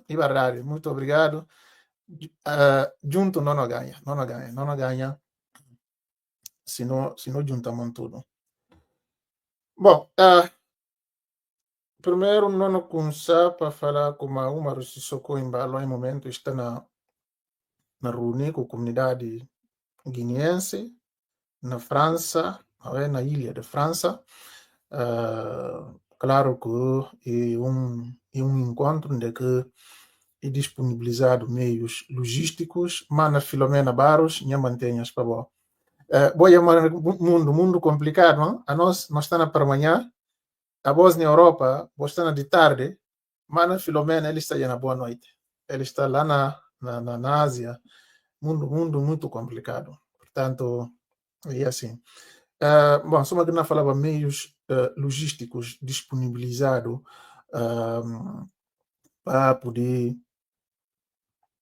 e verdade, muito obrigado. Junto não ganha, não ganha se não juntamos tudo. Bom, primeiro não começar para falar como a uma Sissoko em Balo em momento está na reunião com a comunidade guineense na França, na ilha de França. Claro que é um encontro onde que é disponibilizado meios logísticos, mas na Filomena Barros, minha mantenhas para bom. Boa, mundo complicado, não? A nós está para amanhã, a voz na Europa, vos está de tarde, mas na Filomena ele está na boa noite. Ele está lá na Ásia, mundo muito complicado. Portanto, é assim. Bom, só que não falava meios logísticos disponibilizados para poder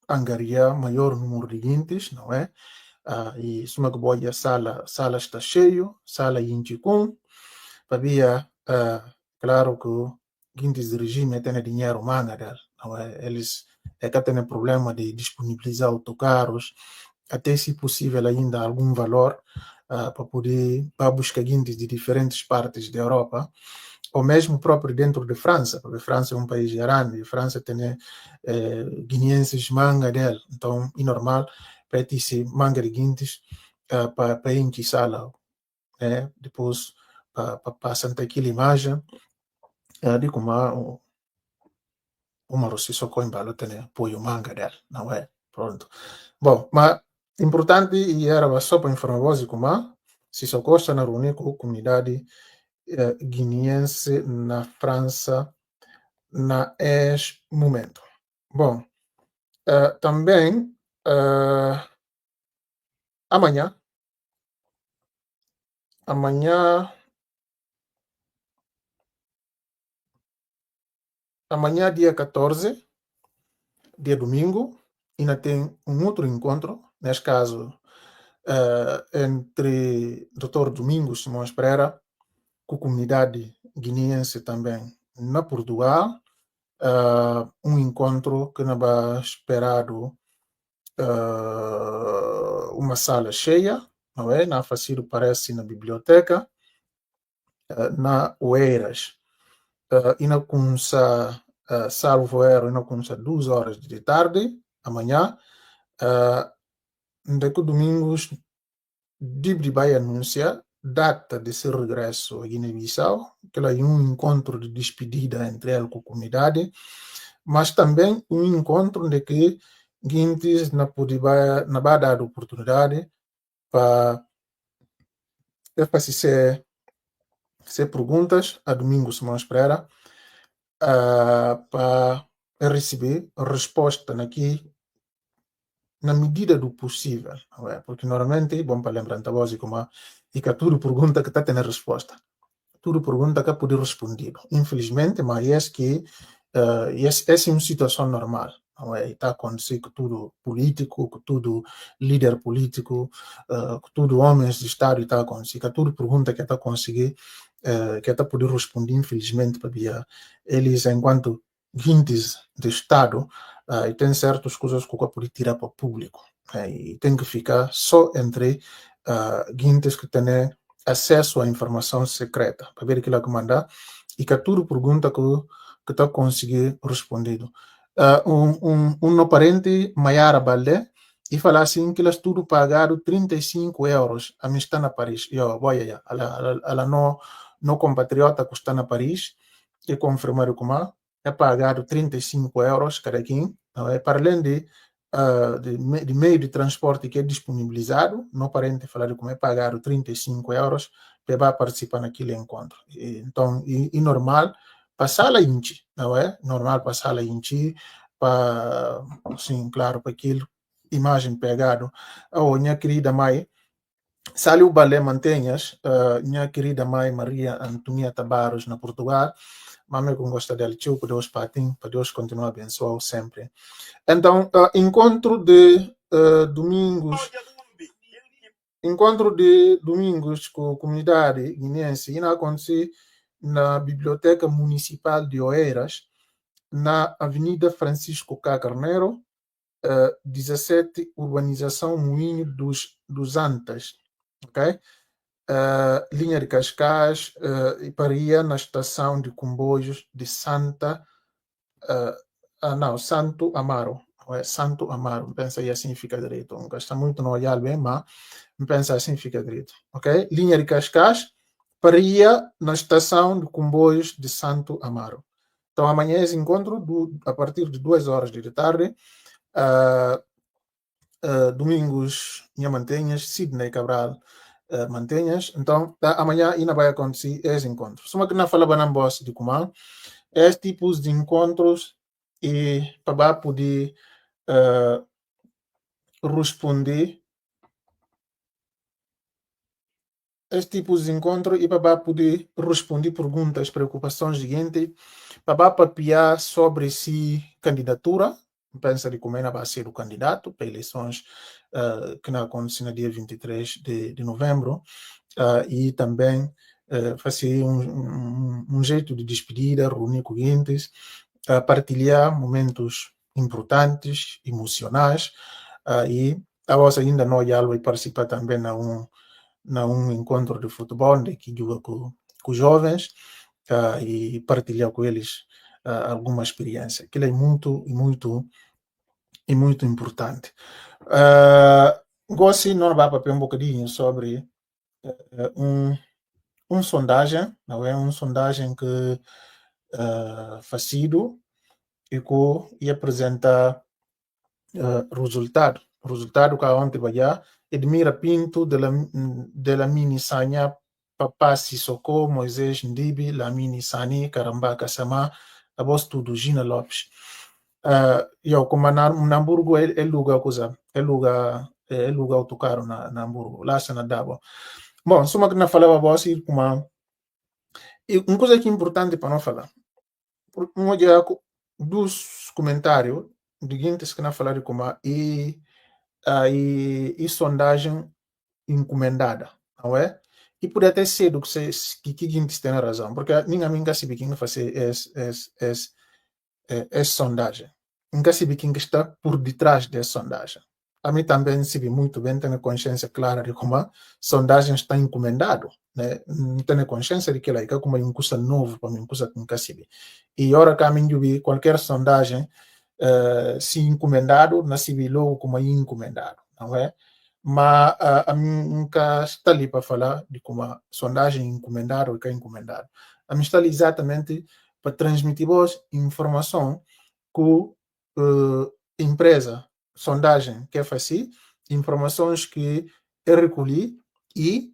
angariar maior número de gente, não é? E suma que boa a sala está cheio, sala Inchicum, havia, claro que gente de regime tem dinheiro manga dela, não é? Eles têm problema de disponibilizar autocarros, até se possível ainda algum valor para buscar gente de diferentes partes da Europa, ou mesmo próprio dentro de França, porque a França é um país grande, a França tem guineenses manga dela, então é normal para ter manga de guintes para encher sala, depois para Santa aquela imagem de como uma Rossisso Coimbalo tem apoio manga dela, não é? Pronto. Bom, mas importante e era só para informar vocês como se só gosta na reunião com a comunidade guineense na França na este momento. Bom, também amanhã, dia 14, dia domingo, ainda tem um outro encontro, neste caso, entre Dr. Domingos Simões Pereira, com a comunidade guineense também na Portugal, um encontro que não vai esperado uma sala cheia, não é? Na Faciro parece na biblioteca, na Oeiras, e na começa, salvo erro, e na começa 2 horas de tarde, amanhã, daqui domingos, Dibri vai anunciar data de seu regresso a Guiné-Bissau, que lá é um encontro de despedida entre ele com a comunidade, mas também um encontro de que Guintes não vai dar oportunidade para fazer perguntas a Domingos Simões Pereira para receber resposta aqui na medida do possível, não é? Porque normalmente, bom para lembrar a voz como e que tudo pergunta que está tendo resposta, tudo pergunta que pode responder. Infelizmente, mas é que essa é uma situação normal, não é? Está acontecendo que tudo político, que tudo líder político, que tudo homens de Estado está acontecendo, que tudo pergunta que está conseguir, que está poder responder, infelizmente, para eles enquanto guintes de Estado, e tem certas coisas que eu poder tirar para o público, e tem que ficar só entre guintes que têm acesso à informação secreta, para ver aquilo que mandar, e que tudo pergunta que está conseguir respondido. Um parente, Maiara Baldé, e falar assim que elas tudo pagaram 35 euros a mim está na Paris. Eu, boia, ela não compatriota que está na Paris, e confirmaram como é pagado 35 euros cada quem, para além de meio de transporte que é disponibilizado, não parente falar como é pagado 35 euros para participar naquele encontro. Então, é normal passar lá em ti, não é? Normal passar lá em ti, para, sim, claro, para aquilo, imagem pegado. Oh, minha querida mãe, Sali o balé mantenhas, minha querida mãe Maria Antonieta Barros, na Portugal, mãe com gosta dela, tio, para Deus patim, para Deus continuar a abençoar sempre. Então, encontro de domingos com a comunidade guineense, ainda acontece na Biblioteca Municipal de Oeiras, na Avenida Francisco K. Carneiro, 17, Urbanização Moinho dos Antas, ok? Linha de Cascais, e paria na estação de comboios de Santo Amaro. Santo Amaro, pensa aí assim fica direito. Não gasta muito no olhar bem, mas pensa assim fica direito, ok? Linha de Cascais, paria na estação de comboios de Santo Amaro. Então amanhã esse encontro a partir de 2 horas da tarde. Domingos Minha Mantenhas, Sidney Cabral Mantenhas. Então amanhã ainda vai acontecer esse encontro. Só que não falava na voz de Comã, esses tipos de encontros e para poder responder esses tipos de encontro e para poder responder perguntas, preocupações de gente, para papiar sobre si candidatura, pensa de como vai ser o candidato para eleições que não acontecem no dia 23 de novembro, e também fazer um jeito de despedida, reunir clientes, partilhar momentos importantes, emocionais, e a vossa ainda não vai participar também num encontro de futebol, onde que joga com jovens, e partilhar com eles alguma experiência. Aquilo é muito importante. Gosto de não vai para um bocadinho sobre sondagem, não é? Sondagem que fazido e que apresenta resultado que ontem vai Edmira Pinto de la mini Sanya Papa Sissoko Moisés Ndibi la mini Sani Karambaka Sama abos tudo Gina Lopes. Eu como na Hamburgo é lugar coisa é lugar autocaro na Hamburgo lá na Dabo. Bom, só que na falava boss como uma coisa que é importante para não falar. Um dia dos comentários seguintes que na falar de como e sondagem encomendada, não é? E por até cedo que gente tem razão, porque ninguém sabe quem fazer essa sondagem. Ninguém sabe quem está por detrás dessa sondagem. A mim também se muito bem, tenho consciência clara de como a sondagem está encomendado, né? Não tenho consciência de que ela é como um custo novo para mim, custa com sabe. E hora que a mim vi qualquer sondagem se encomendado, na se logo como encomendado, não é? Mas a mim nunca está ali para falar de como a sondagem encomendada ou que é encomendado. A mim está ali exatamente para transmitir informação que empresa, sondagem quer fazer, informações que eu recolhi e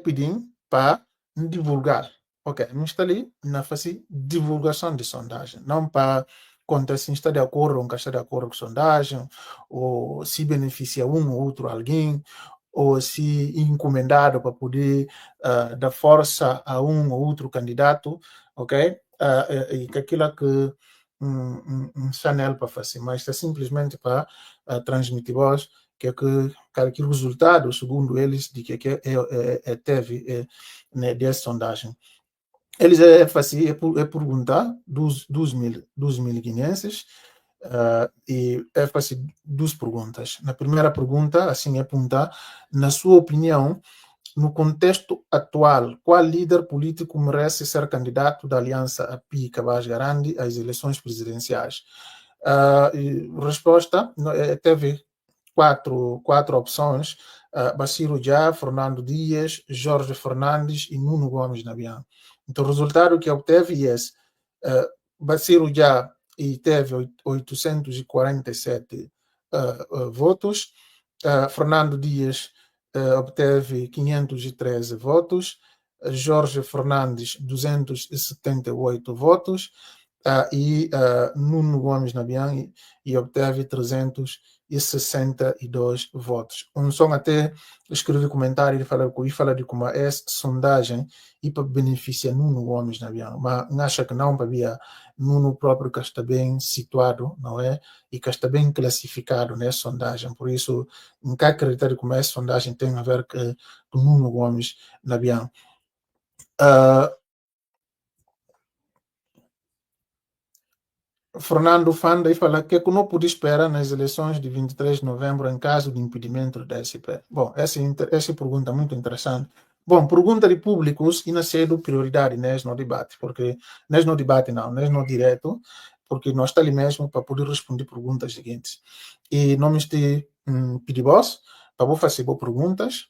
pedir para divulgar. Ok, a mim está ali na fazer divulgação de sondagem, não para contar se está de acordo ou não está de acordo com sondagem, ou se beneficia um ou outro alguém, ou se encomendado para poder dar força a um ou outro candidato, ok? E que aquilo que um channel para fazer, mas é simplesmente para transmitir voz que aquele resultado, segundo eles, de que teve né, dessa sondagem. Eles faziam perguntar dos mil guineenses, e fazer duas perguntas. Na primeira pergunta, assim, é perguntar, na sua opinião, no contexto atual, qual líder político merece ser candidato da aliança API Cabaz Garandi às eleições presidenciais? Resposta, teve quatro opções: Baciro Já, Fernando Dias, Jorge Fernandes e Nuno Gomes Nabian. Então, o resultado que obteve é Baciro Já teve 847 votos, Fernando Dias obteve 513 votos, Jorge Fernandes 278 votos, e Nuno Gomes Nabian e obteve 362 votos. Um som até escrevi comentário e fala de como essa sondagem e para beneficiar Nuno Gomes Nabian, mas acha que não havia Nuno próprio que está bem situado, não é? E que está bem classificado nessa sondagem, por isso não quer acreditar como essa sondagem tem a ver com Nuno Gomes Nabian. Fernando Fanda e fala que não pode esperar nas eleições de 23 de novembro em caso de impedimento da SP. Bom, essa pergunta é muito interessante. Bom, pergunta de públicos e na sede prioridade, né, no debate, porque nós no debate não, nós no direto, porque nós estamos ali mesmo para poder responder perguntas seguintes. E não me estou pedir voz, para vou fazer perguntas,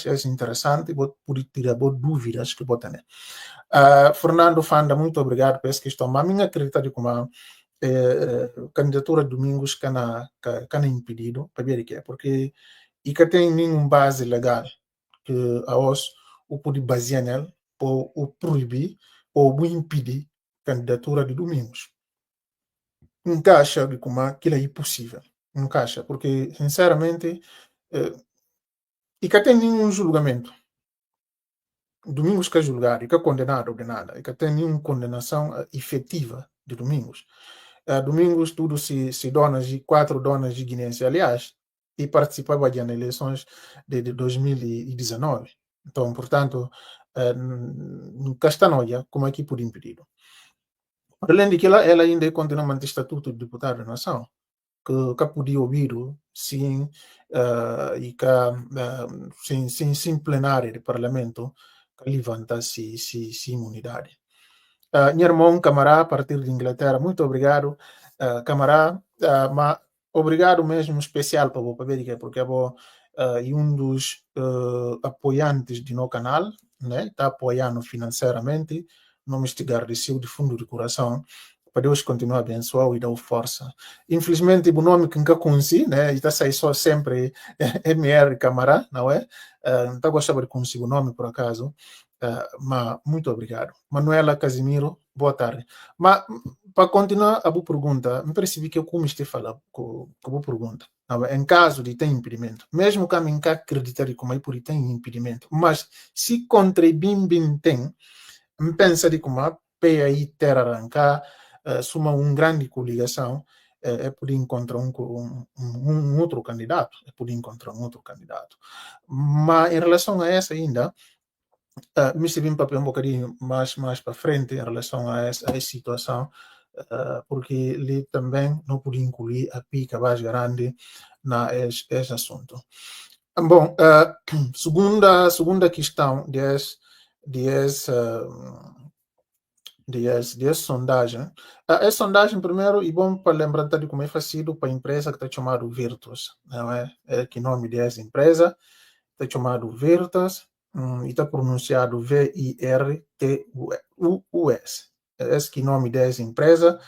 é interessante, vou poder tirar dúvidas que vou ter. Fernando Fanda, muito obrigado por essa questão. Mas a minha acredita de como a candidatura de Domingos cana impedido, para ver o que é, porque e que tem nenhuma base legal que a os o pode basear nele, ou o proibir, ou o impedir a candidatura de Domingos. Encaixa de como aquilo é impossível. Encaixa, porque, sinceramente, e que tem nenhum julgamento. Domingos que é julgado e que é condenado de nada, e que tem nenhuma condenação efetiva de Domingos. Domingos tudo se donas de 4 donas de guinense, aliás, e participava das eleições de 2019. Então, portanto, Castanoia, como é que por impedido. Além de que ela ainda continua a manter estatuto de deputado da nação, que podia ouvir sim, e que sem plenário de parlamento que levanta-se imunidade. Minha irmã, camarada, a partir de Inglaterra, muito obrigado, camarada, mas obrigado mesmo especial para o América, porque é um dos apoiantes do nosso canal, né? Está apoiando financeiramente, não me estigar de fundo de coração, para Deus continuar a abençoar e dar força. Infelizmente, o nome que nunca conheci, né? Está sair só sempre MR Camará, não é? Não está gostando de conhecer o nome, por acaso. Mas muito obrigado. Manuela Casimiro, boa tarde. Mas, para continuar a boa pergunta, me percebi que eu comecei a falar com a boa pergunta. Em caso de ter impedimento, mesmo que a mim acreditar como é por ter impedimento, mas se contra bim tem, me pensa de como a PAI ter arrancar, suma grande coligação, é por encontrar um outro candidato, é por encontrar um outro candidato. Mas em relação a essa ainda, me estive um papel bocadinho mais para frente em relação a essa situação, porque ele também não podia incluir a pica mais grande nesse assunto. Bom, segunda questão dessa sondagem. Essa sondagem, primeiro, e bom para lembrar de como é fácil para a empresa que está chamada Virtus, não é? Que nome dessa empresa está chamado Virtus, e está pronunciado Virtus. Esse que nome dessa empresa,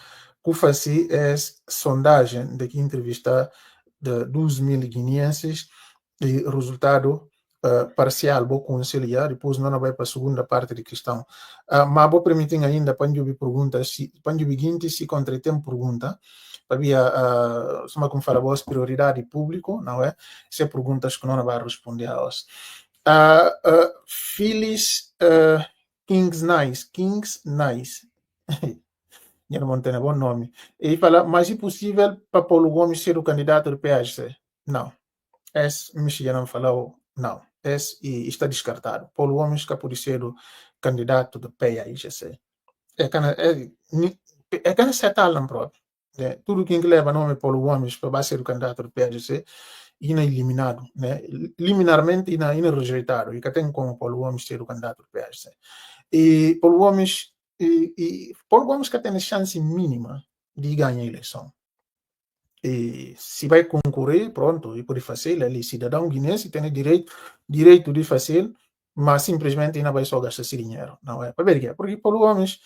que faz é sondagem de que entrevista de 12.000 guineenses e resultado parcial, vou conciliar, depois não vai para a segunda parte da questão. Mas vou permitir ainda para eu pergunta, para eu seguinte, se contra tem pergunta, para como fala, a prioridade público, não é? Se é perguntas que não vai responder a elas. Phyllis Kings Nice. Não tem bom nome. E fala, mas é possível para Paulo Gomes ser o candidato do PHC? Não. Esse Michigan falou, não. Esse está descartado. Paulo Gomes que pode ser o candidato do PHC. É que não se tal próprio. Tudo que leva nome Paulo Gomes para ser o candidato do PHC ina eliminado, né? Liminarmente ina rejeitado, e que tem como Paulo Gomes ser o candidato do PHC. E Paulo Gomes que tem chance mínima de ganhar a eleição. E se vai concorrer, pronto, e pode fazer, ali cidadão guinense tem direito de fazer, mas simplesmente não vai só gastar esse dinheiro, não é? Para ver que é, porque Paulo Gomes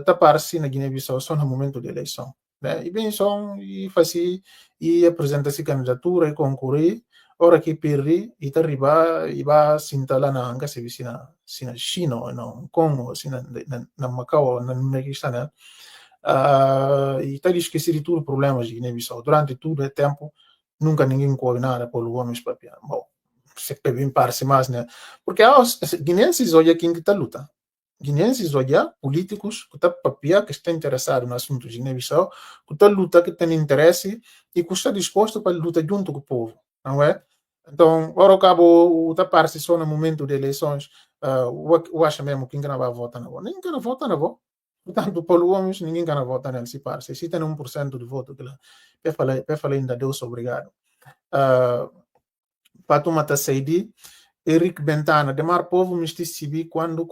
tapar-se na Guiné-Bissau só no momento da eleição, né? E bem só e fazer e apresentar-se candidatura e concorrer, hora que perde e tá arriba e vai sentar lá na anga se na China ou no Congo, se na Macau, na Uzbequistão, né? E está esquecido de tudo problemas de Guiné-Bissau. Durante todo o tempo, nunca ninguém corre nada pelo Gomes Papiano. Bom, se bem parece mais, né? Porque os guineenses olham quem que está luta. Guineenses olham políticos que estão papia, que estão interessados no assunto de Guiné-Bissau, que estão luta, que têm interesse e que estão dispostos para lutar junto com o povo, não é? Então, ora, acabo o parece só no momento de eleições, eu acho mesmo que ninguém vai votar na voz. Ninguém vai votar na voz. Portanto, Paulo Gomes, ninguém quer votar nele, se parece. Se tem 1% de voto, eu falei ainda Deus obrigado. Fatuma Saidi, Eric Bentana, Demar Povo, Misti Sibi, quando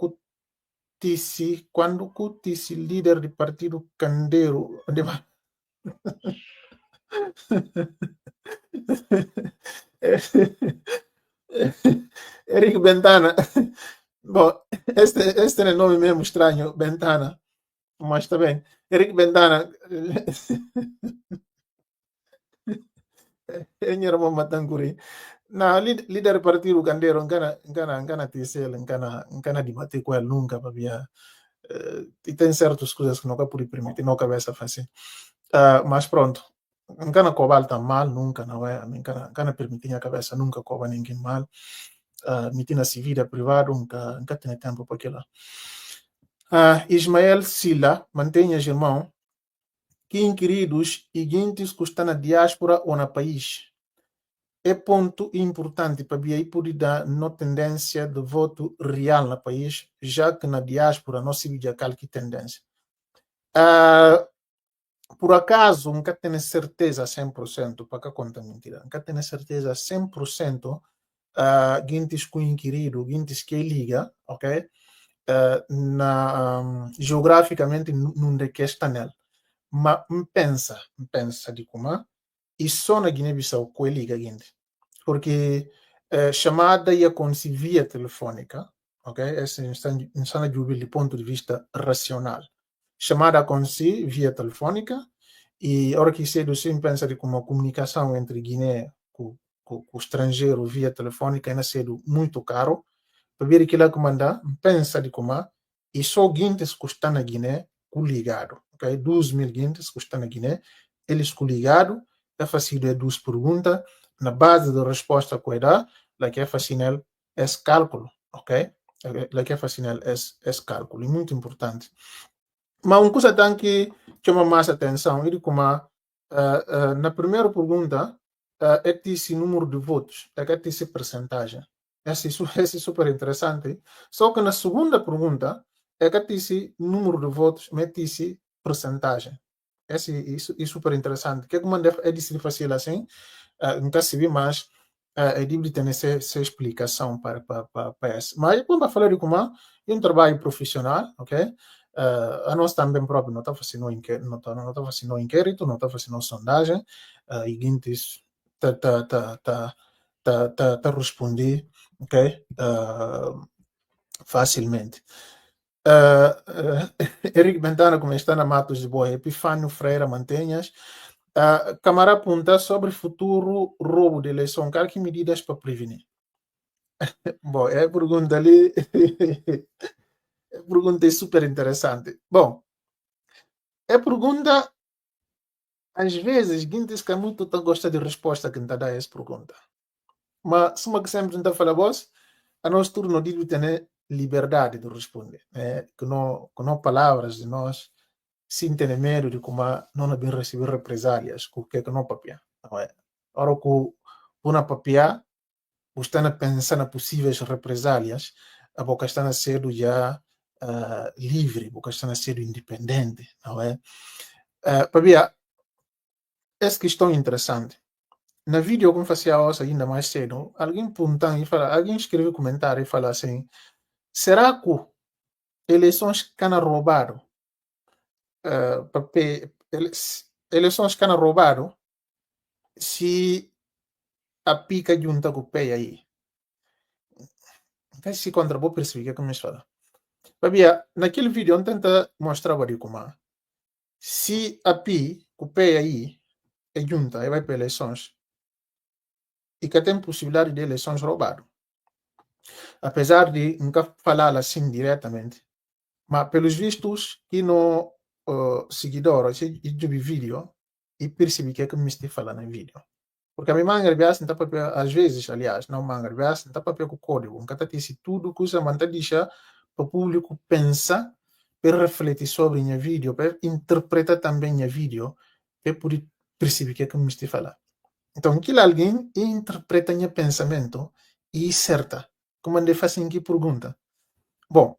Kutisi, líder do partido Candeiro, Demar. Eric Bentana. Bom, este é o nome mesmo estranho, Bentana. Mas está bem. Eric Bentana. Era uma matanguri. Na líder do partido Candeiro, engana TCL, engana de bater com ele nunca, papia. E tem certas coisas que nunca pude permitir, não cabeça fazer. Mas pronto. Engana cobal tão mal, nunca, não é? Engana permitir a cabeça, nunca coba ninguém mal. Mitina se vida privado, nunca tem tempo para aquilo. Ismael Sila, mantenha irmão, que inquiridos e gente que está na diáspora ou no país. É ponto importante para aí poder dar uma tendência de voto real no país, já que na diáspora não se vê qualquer tendência. Por acaso, nunca tenho certeza 100%, para que conta mentira, nunca tenho certeza 100%, gente que inquirido, gente que liga, ok? Geograficamente não de que está nele. Mas pensa de como e só na Guiné-Bissau que ele liga gente. Porque chamada ia acontecer via telefônica, ok? Essa insana de ponto de vista racional. Chamada acontecer via telefônica e a hora que cedo sempre pensa de como a comunicação entre Guiné com o estrangeiro via telefônica ainda cedo muito caro. Para ver que lá comandar, pensa de como e só guintes que estão na Guiné ligado, ok? 2.000 guintes que estão na Guiné, eles ligado, é fácil de duas perguntas, na base da resposta que dá, lá que é fácil é cálculo, ok? Lá que é fácil é cálculo, é muito importante. Mas uma coisa tem que chama mais atenção, é como na primeira pergunta, é esse número de votos, é que esse percentagem. Esse é super interessante. Só que na segunda pergunta, é que esse número de votos, mete esse percentagem. Isso é super interessante. O que é de fazer assim? Nunca se viu mais. É de ter essa explicação para isso. Mas vamos falar de como é um trabalho profissional, ok? A nós também próprio não está fazendo inquérito, não está fazendo sondagem, e gente está responder, ok? Facilmente. Eric Bentana, como está na Matos de Boa, Epifânio Freira Mantenhas, Câmara aponta sobre futuro roubo de eleição, que medidas para prevenir? Bom, é pergunta ali, pergunta é super interessante. Bom, é pergunta, às vezes, gente que muito gosta de resposta que está dá essa pergunta. Mas, uma que sempre está falando, a nós turno de ter liberdade de responder, que não palavras de nós, sem ter medo de como não bem receber represálias, que não papia. Ora que uma papia, você está pensando em possíveis represálias, a boca está a ser já livre, a boca está a ser independente, não é? Papia, essa questão é interessante. Na vídeo, como fazia hoje ainda mais cedo, alguém perguntou e fala, alguém escreveu comentário e fala assim, será que eleições que roubaram, eleições que roubaram, se a pica junta com o pé aí? Então, se contra vou perceber o que me fala. Babia, naquele vídeo, eu tenta mostrar como se a pi, com o pé aí, é junta, e vai para eleições, e que tem possibilidade de eleições roubadas. Apesar de nunca falar assim diretamente, mas pelos vistos, que no seguidor, de vídeo, e percebi que é que me está falando em vídeo. Porque a minha mãe não tá papel, às vezes, aliás, não mãe não tá papel com código, nunca tá disse tudo que usa, manta deixa para o público pensar, para refletir sobre o vídeo, para interpretar também o vídeo, para poder perceber o que é que me está falando. Então, aquilo alguém interpreta o pensamento e certa. Como ande fazem que pergunta. Bom,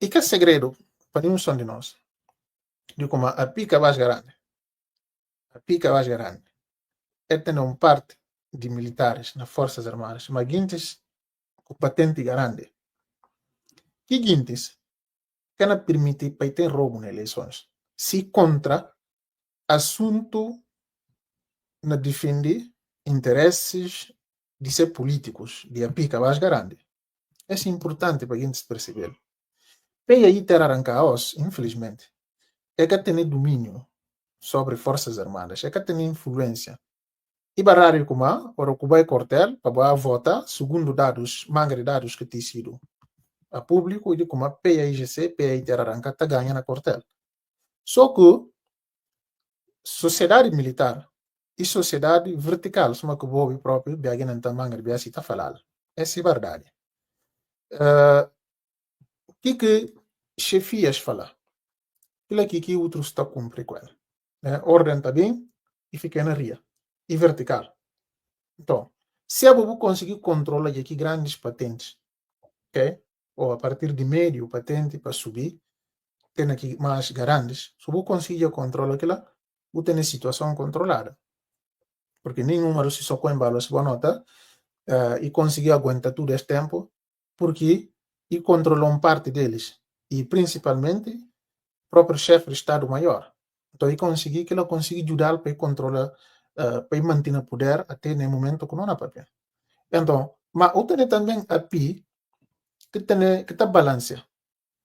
E que segredo para nenhum som de nós. De como a pica mais grande. A pica mais grande. É ter um parte de militares nas Forças Armadas. Mas guintes com patente grande. Que guintes que não permite para ter roubo nas eleições. Se contra assunto na defender interesses de ser políticos, de a pica mais grande. É importante para a gente perceber. Para aí ter arrancados, infelizmente, é que tem domínio sobre Forças Armadas, é que tem influência. E barrário como para ocupar quartel, para votar, segundo dados, mangre dados que têm sido a público, e como a PAIGC, PAI ter arrancado, está ganhando na quartel. Só que sociedade militar e sociedade vertical, soma que o Bob próprio, Biagin and Tamangre, Biasi está falando. Essa é a verdade. O que chefias falam? Aquilo aqui que outros está cumprir com ela. Ordem está bem e fica na ria. E vertical. Então, se a Bobo conseguir controlar aqui grandes patentes, ok? Ou a partir de médio patente para subir, tem aqui mais grandes, se Bobo conseguir controlar aquilo, Bobo tem a situação controlada. Porque nenhum número se socou em balas, boa nota, e conseguiu aguentar todo esse tempo, porque e controlou parte deles. E principalmente, o próprio chefe do Estado-Maior. Então, ele conseguiu que ela consiga ajudar para controlar, para manter o poder até no momento que não há papel. Então, mas o tem também a PI, que está balanceia,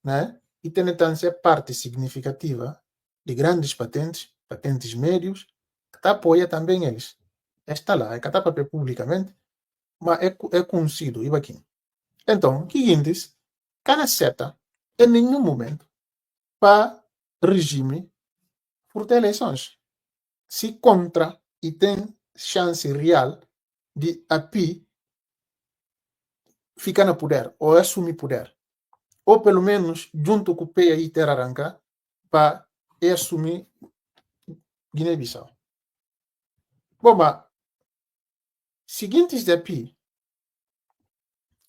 né? E tem também parte significativa de grandes patentes, patentes médios, que está apoia também eles. Está lá, é que está papel publicamente, mas é conhecido, e aqui. Então, o que diz? Cada seta, em nenhum momento, para regime por ter eleições. Se contra e tem chance real de a PI ficar no poder, ou assumir poder. Ou pelo menos, junto com o PAI ter arranca, para assumir Guiné-Bissau. Bom, mas, seguintes da PI,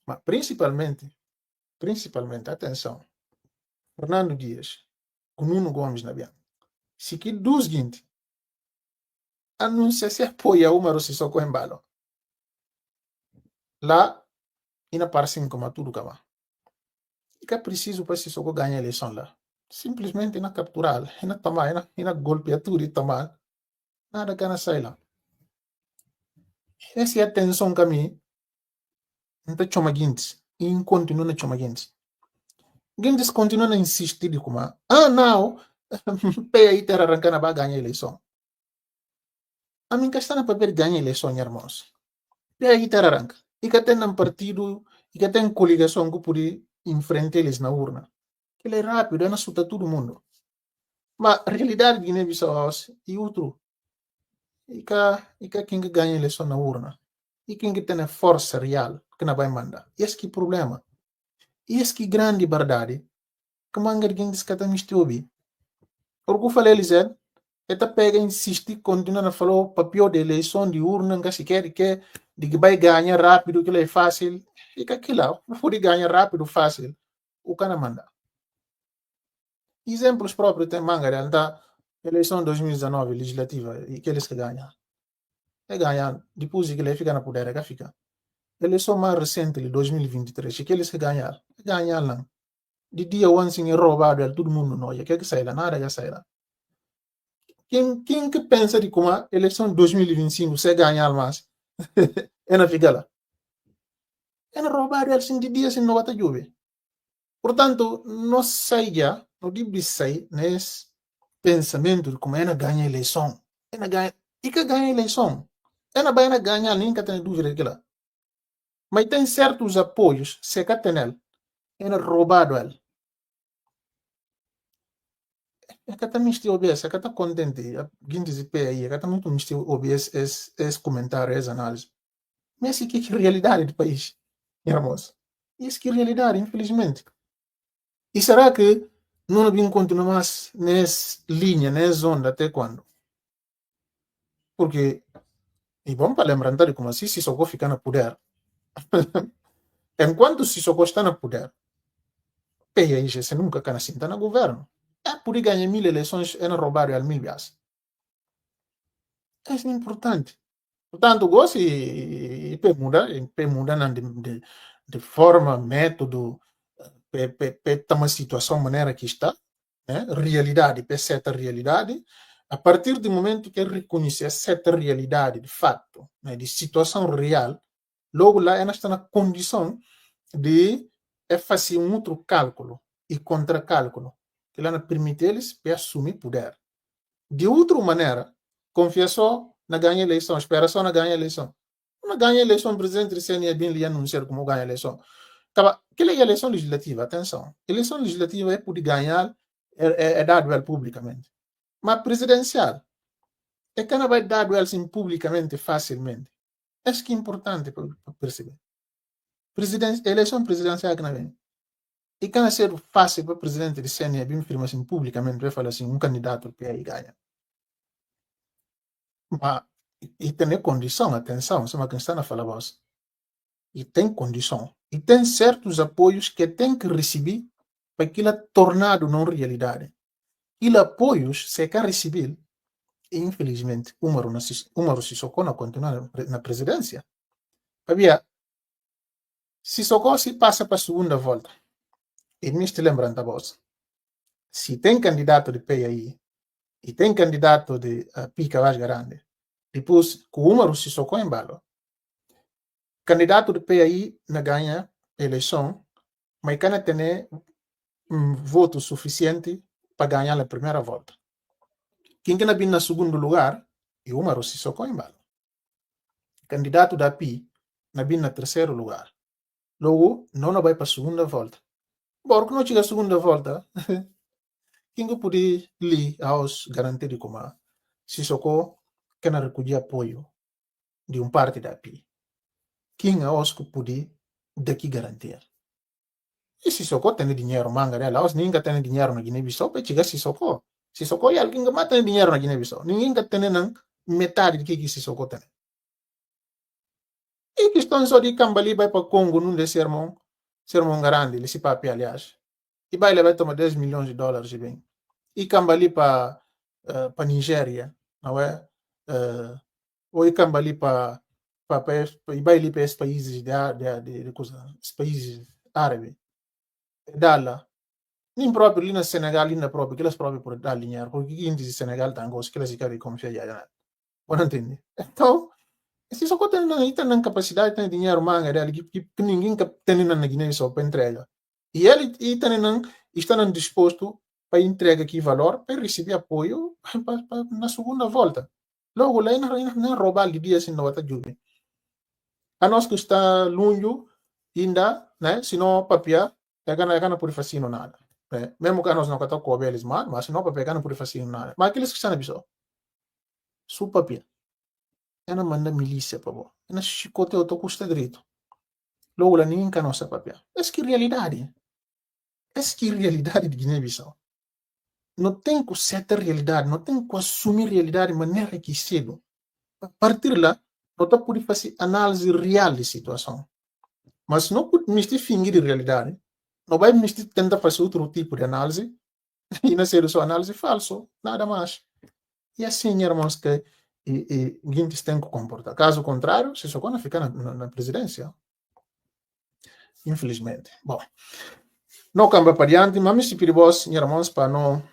mas principalmente, atenção, Fernando Dias, com Nuno Gomes na Bianca. Se que dos seguinte, anuncia se apoia uma roça com embalo. Lá, ina parece como tudo que vai. E que é preciso para se socorrer ganhar a eleição lá. Simplesmente ina capturar, ina tomar, ina golpear tudo e tomar. Nada que ina sair lá. Essa é a tensão que a mim, não está chama Guintes. E continua na chama Guintes. Guintes continua a insistir de como, não, PAI ter arrancado para ganhar a eleição. A mim que está na papel ganhar a eleição, irmãos. PAI ter arranca. E que tem um partido, e que tem coligação que pode enfrentar eles na urna. Ele é rápido, é na suta todo mundo. Mas a realidade de Guiné-Bissau é outro. E que quem ganha a eleição na urna. E quem tem a força real que não vai mandar. Esse que é o problema. E esse que é grande verdade. Que manga de quem diz que está me ouvir. Porque eu falei, eles esta pega, insiste, continua a falar o papel de eleição de urna, que se quer de que vai ganhar rápido, que é fácil. E que aquilo, não pode ganhar rápido, fácil. O cara manda. Exemplos próprios tem manga, da eleição 2019 legislativa, e que eles que ganham. É ganhar, depois que ele fica na poder, é que fica. Eleição mais recente, de 2023, e que eles que ganhar. É ganhar lá. De dia one sim é roubado, todo mundo não, e que sai lá, nada que sai lá. Quem que pensa de como a eleição de 2025 você ganhar mais? É na fica lá. É na roubado, assim, de dia, assim, não vai ter juve. Portanto, não saia, não deve sair nesse pensamento de como é na ganha a eleição. É na ganha, e que ganha a eleição. É na vai ganhar, nem que tem dúvida de lá. Mas tem certos apoios, se que tem ele, é na roubado ele. É que está misto OBS, é que está contente, guindes de pé aí, é que está muito misto OBS, esse comentário, essa análise. Mas isso que é a realidade do país, irmãos. Isso que é a realidade, infelizmente. E será que não devemos continuar mais nessa linha, nessa onda, até quando? Porque, e vamos para lembrar de como assim se Sissoko fica no poder. Enquanto Sissoko está no poder, PAI você nunca cana sinta no governo. Por ganhar 1000 eleições é roubar al 1000 bias. É importante. Portanto, gosto e muda de forma, método, uma situação, maneira que está, né? Realidade, certa realidade. A partir do momento que reconhecer certa realidade, de fato, né, de situação real, logo lá ela está na condição de fazer outro cálculo e contracálculo, que lá permite eles assumir poder. De outra maneira, confia só na ganha eleição, espera só na ganha eleição. Não ganha eleição, o presidente do CNE bem lhe anunciar como ganha eleição. Aquela é eleição legislativa, atenção. Eleição legislativa é poder ganhar, é dado ela publicamente. Mas presidencial, é que não vai dado ela assim publicamente, facilmente. Isso que é importante para perceber. Eleição presidencial que não vem. E can ser fácil para o presidente do CNE bem firma assim publicamente, vai falar assim, um candidato que aí ganha. Mas e tem condição, atenção, isso é uma questão a falar voz. E tem condição. E tem certos apoios que tem que receber para aquilo tornado não realidade. E apoios, se quer receber, infelizmente, Umaru Sissoko não continua na presidência. Havia, Sissoko se passa para a segunda volta. E me estou lembrando da voz. Se tem candidato de PAI e tem candidato de Pica Vaz Grande, depois com Umaru Sissoko em balo, candidato de PAI na ganha eleição, mas can ter voto suficiente para ganhar a primeira volta. Quem na bin na segundo lugar é Umaru Sissoko em balo. Candidato da PI na bin na terceiro lugar. Logo, não vai para a segunda volta. Bom, que não chega a segunda volta, quem pode lhe aos garantir como Sissoko que não recolhe apoio de parte da PI. Quem aos que pode daqui garantir? E Sissoko tem dinheiro, manga dela, aos ninguém tem dinheiro na Guiné-Bissau, para chegar Sissoko. Sissoko é alguém que mata dinheiro na Guiné-Bissau. Ninguém tem metade do que Sissoko tem. E questão só de Cambali vai para Congo num de sermão grande, ele se papi aliás. E vai levar tomar 10 milhões de dólares e bem. E Cambali para Nigéria, não é? Ou e Cambali para e vai ali para esses países de países árabes. Dá nem próprio ali na Senegal, ali na própria, que elas próprias por dar dinheiro, porque quem diz Senegal tem gosto que elas querem confiar já. Não entende? Então, se só tem capacidade, tem dinheiro manga dela que ninguém tem na Guiné-Bissau para entrega. E ele está disposto para entrega aqui valor para receber apoio na segunda volta. Logo lá não roubar de dia assim não vai jovem. A nós que está longe ainda, né? Se não papia, é gana por fazer nada. Né? Mesmo que nós não catamos com eles mas se não papia não por fazer nada. Mas aqueles que estão na Bissau, su papia. Ena manda milícia para bo. Ena chicote auto custa direito. Logo lá ninguém can nossa papel. Essa que realidade. Essa que realidade de Guiné-Bissau. Não tem que certa realidade, não tem que assumir realidade de maneira que cedo. A partir lá, não está por fazer análise real de situação. Mas não pode mistir fingir de realidade. Não vai mistir tentar fazer outro tipo de análise e não ser só análise falso, nada mais. E assim, irmãos, que gente tem que comportar. Caso contrário, se só quando ficar na presidência, infelizmente. Bom, não cambia para diante, mas se peribos, irmãos, para não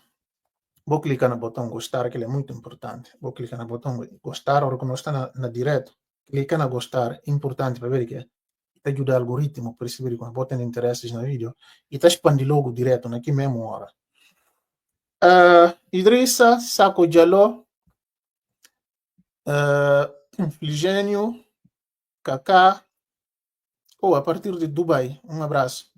vou clicar no botão gostar, que ele é muito importante. Vou clicar no botão gostar, ou quando está na direto, clica na gostar, importante para ver que ajuda o algoritmo a perceber quando botam interesses no vídeo e está expandindo logo direto naqui mesmo hora. Idrissa, Sako Jallo, Ligênio, Kaká, a partir de Dubai, um abraço.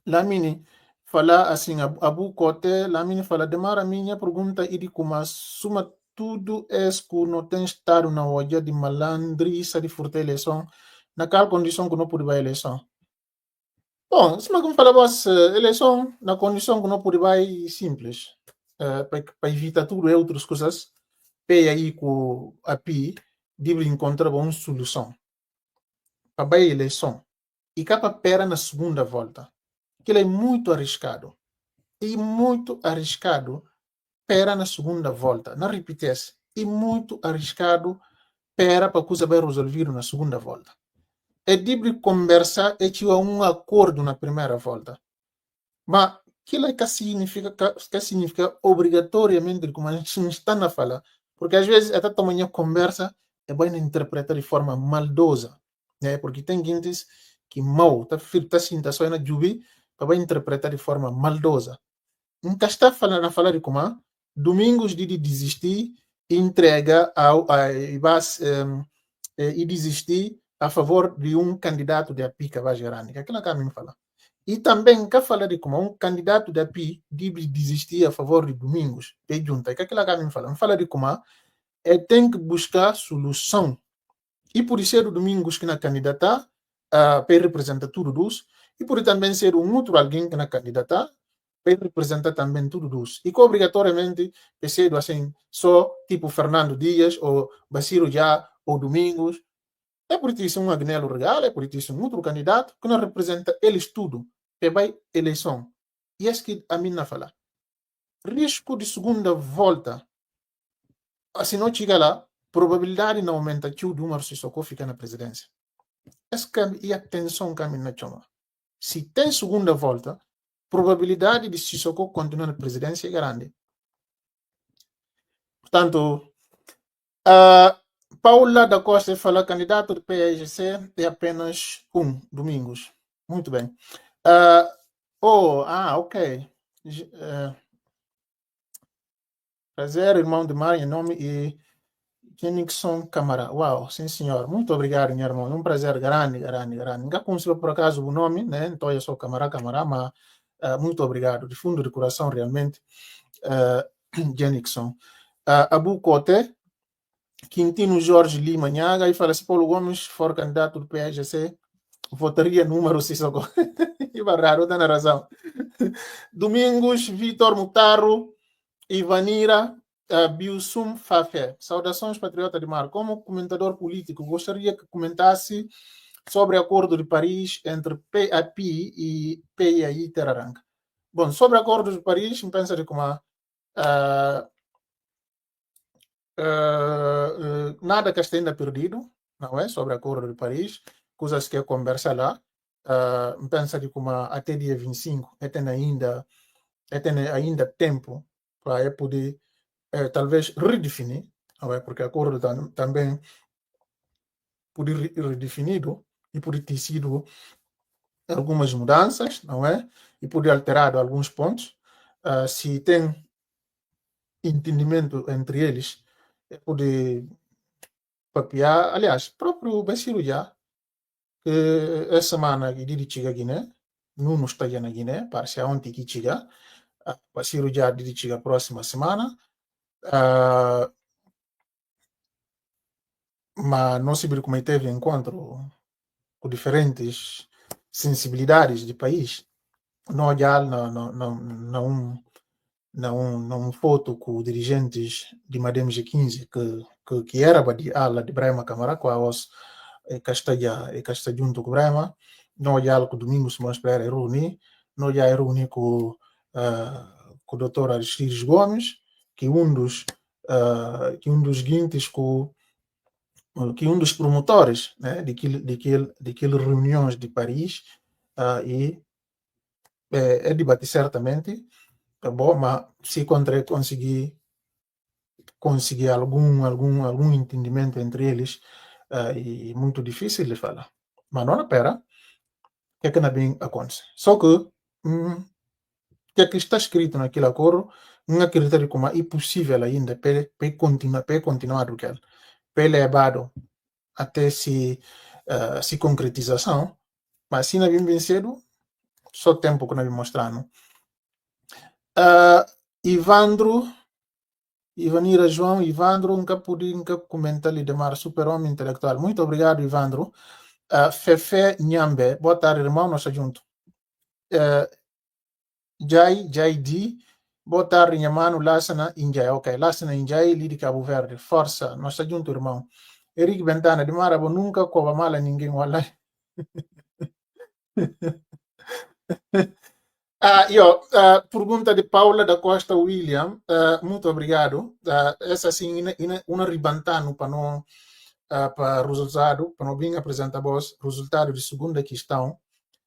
Lamine fala assim, Abu Kote, Lamine fala, demora minha pergunta e de como suma tudo que não tem estado na hoja de malandriça de furtar eleição, naquela condição que não pode ir eleição. Bom, se como falamos, eleição na condição que não pode ir simples, para evitar tudo e outras coisas, para aí com a PI, deve encontrar uma solução para a eleição. E capa pera na segunda volta. Aquilo é muito arriscado. E muito arriscado para na segunda volta. Não repetece. E muito arriscado para que coisa vai resolver na segunda volta. É de conversar e tinha acordo na primeira volta. Mas aquilo é que significa obrigatoriamente, como a gente não está na fala. Porque às vezes até tamanho conversa é bem interpretar de forma maldosa. Né? Porque tem gente que mal, está só na jubi, para interpretar de forma maldosa. Nunca está falando a falar de como domingos de desistir, entrega e desistir a favor de candidato de apica vai gerar. Que aquilo que a mim fala. E também quer falar de como candidato da PI deve desistir a favor de domingos, de junta. Que aquilo que a mim fala. Me fala de como tem que buscar solução. E por ser o domingos que na candidata para representar tudo dos, e por também ser um outro alguém que na candidata para representar também tudo dos. E que obrigatoriamente ser assim, só tipo Fernando Dias ou Baciro Já ou Domingos. É por isso um Agnello Regal, é por isso um outro candidato que não representa eles tudo. Que vai eleição. E é isso que a mina fala. Risco de segunda volta. Se não chega lá, probabilidade não aumenta que o Dilma Rousseff fica na presidência. Essa é a tensão que a mina chama. Se tem segunda volta, probabilidade de Sissoko continuar na presidência é grande. Portanto, Paula da Costa fala candidato do PSGC é apenas Domingos. Muito bem. Ok. Prazer, irmão de Mar, em nome e Kenixon Camara. Uau, sim senhor. Muito obrigado, meu irmão. É um prazer grande, grande, grande. Nunca conheci por acaso o nome, né? Então eu sou Camara, mas muito obrigado. De fundo de coração, realmente. Kenixon. Abu Cote, Quintino Jorge Lima Nhaga, e fala se Paulo Gomes for candidato do PSGC, votaria número Sissoko. E raro, dá na razão. Domingos, Vitor Mutaro, Ivanira, Bilsum Fafé. Saudações, patriota de mar. Como comentador político, gostaria que comentasse sobre o acordo de Paris entre PAP e PIAI Teraranga. Bom, sobre o acordo de Paris, me pensa de como nada que esteja ainda perdido, não é? Sobre o acordo de Paris, coisas que conversa lá. Me pensa de como até dia 25 tem ainda tempo para poder talvez redefinir, não é? Porque o acordo também pode redefinido e pode ter sido algumas mudanças, não é? E pode alterar alguns pontos. Se tem entendimento entre eles, pode papiar. Aliás, próprio Basiru já, que essa semana de chega Guiné, não está na Guiné, parece ontem que chega. Basiru já de chega próxima semana. Mas não se viu como teve encontro com diferentes sensibilidades de país. Não já não foto com dirigentes de Madem G15 que era de ala de Brahma Camara com a os casta junto com Brahma, não já com Domingos Simões Pereira reunir, não já reunir com o Dr. Aristides Gomes, que um dos guintes que um dos promotores, né, daquele reuniões de Paris e é debate certamente, tá bom, mas se conseguir algum entendimento entre eles, e muito difícil de falar. Mas não espera, que é que não bem acontece. Só que que é que está escrito naquele acordo, não acredito como é impossível ainda para continuar do que ele levado até se concretização, mas se não vem bem cedo, só tempo que nós mostrando. Ivanira João, Ivandro, nunca pude comentar ali de mar super-homem intelectual. Muito obrigado, Ivandro. Fefe Nyambe, boa tarde, irmão, nós junto. Jai D, boa tarde, Nhemano, Lassana, Injai. Ok, Lassana, Injai, Lidi Cabo Verde, força, nós junto, irmão. Eric Bentana, de Marabo, nunca cova mala ninguém, walai. Pergunta de Paula da Costa William, muito obrigado. Essa sim, uma ribantano para não para resultado, para não vir apresentar vos resultado de segunda questão,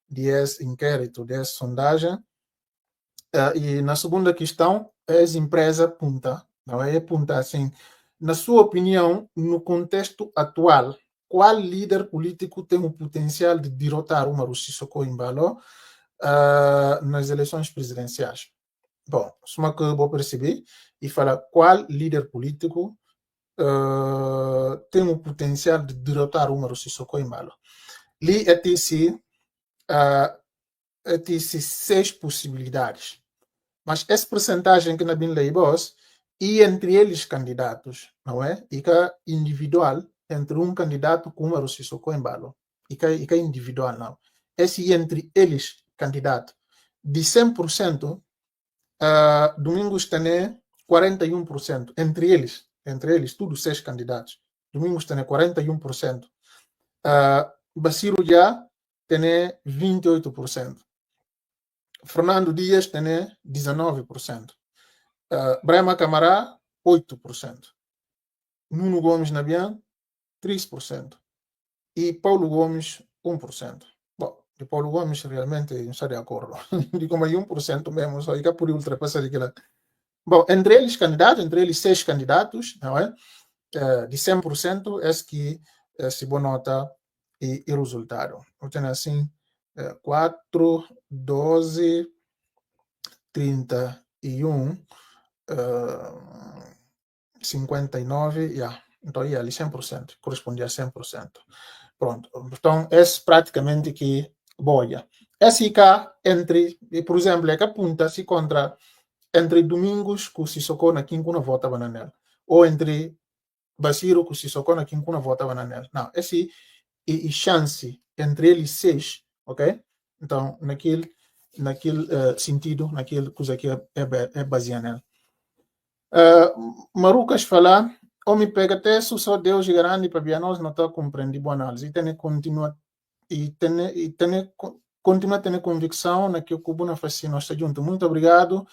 de esse inquérito, dessa sondagem. E na segunda questão, essa empresa punta, não é? Punta assim, na sua opinião, no contexto atual, qual líder político tem o potencial de derrotar o Umaru Sissoko Embalo nas eleições presidenciais? Bom, só que eu vou perceber e falar qual líder político tem o potencial de derrotar o Umaru Sissoko Embalo. Ali é 6 possibilidades. Mas essa porcentagem que na bin leibos e entre eles candidatos, não é? E que é individual entre um candidato com Umaru Sissoko Embalo. E que é individual, não. Esse entre eles candidato de 100%, Domingos tem 41%. Entre eles, todos 6 candidatos. Domingos tem 41%. Basiru já tem 28%. Fernando Dias tem 19%. Brahma Camará, 8%. Nuno Gomes Nabian, 3%. E Paulo Gomes, 1%. Bom, de Paulo Gomes realmente não está de acordo. De como é 1% mesmo, só que por ultrapassar aquilo. Bom, entre eles 6 candidatos, não é? De 100%, é que se boa nota e resultado. Então, assim, 4, 12, 31, 59, então ia ali 100%, correspondia a 100%. Pronto, então esse praticamente que boia. Esse cá entre, por exemplo, é que apunta-se contra entre Domingos que o Sissoko na Quincuna vota bananel, ou entre Basiru que o Sissoko na Quincuna vota bananel. Não, esse e chance entre eles 6, ok? Então, naquele sentido, naquele coisa que é baseado nela. Marucas falar, homem pega até só Deus grande para nós não está compreendendo boa análise e tem continua a ter convicção na que o Cubo na fascina está junto. Muito obrigado.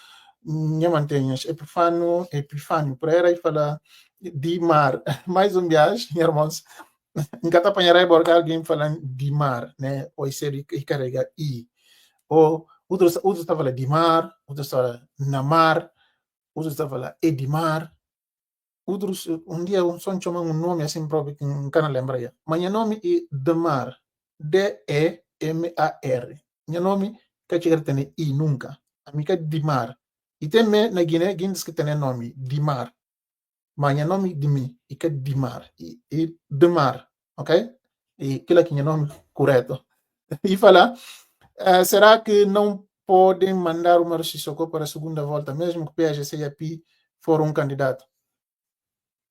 Minha mantenhas. Epifânio Pereira e falar de mar. Mais um viagem, irmãos. Enquanto apanharei borgar alguém falando de mar, né? Ou ser e carregar i. Ou outros está falando de mar, outros está falando na mar, outros está falando Edimar. Outros, dia só chama nome assim próprio que não can lembrar. Mas meu nome é Demar. D-E-M-A-R. Meu nome que chegar tem i nunca. A minha é Dimar. E tem na Guiné, diz que tem nome Dimar. Mas meu nome de mim é que Dimar. E Demar, ok? E aquilo aqui é o nome correto. E falar, será que não podem mandar o Umaru Sissoko para a segunda volta, mesmo que o PAGC e a PI for um candidato?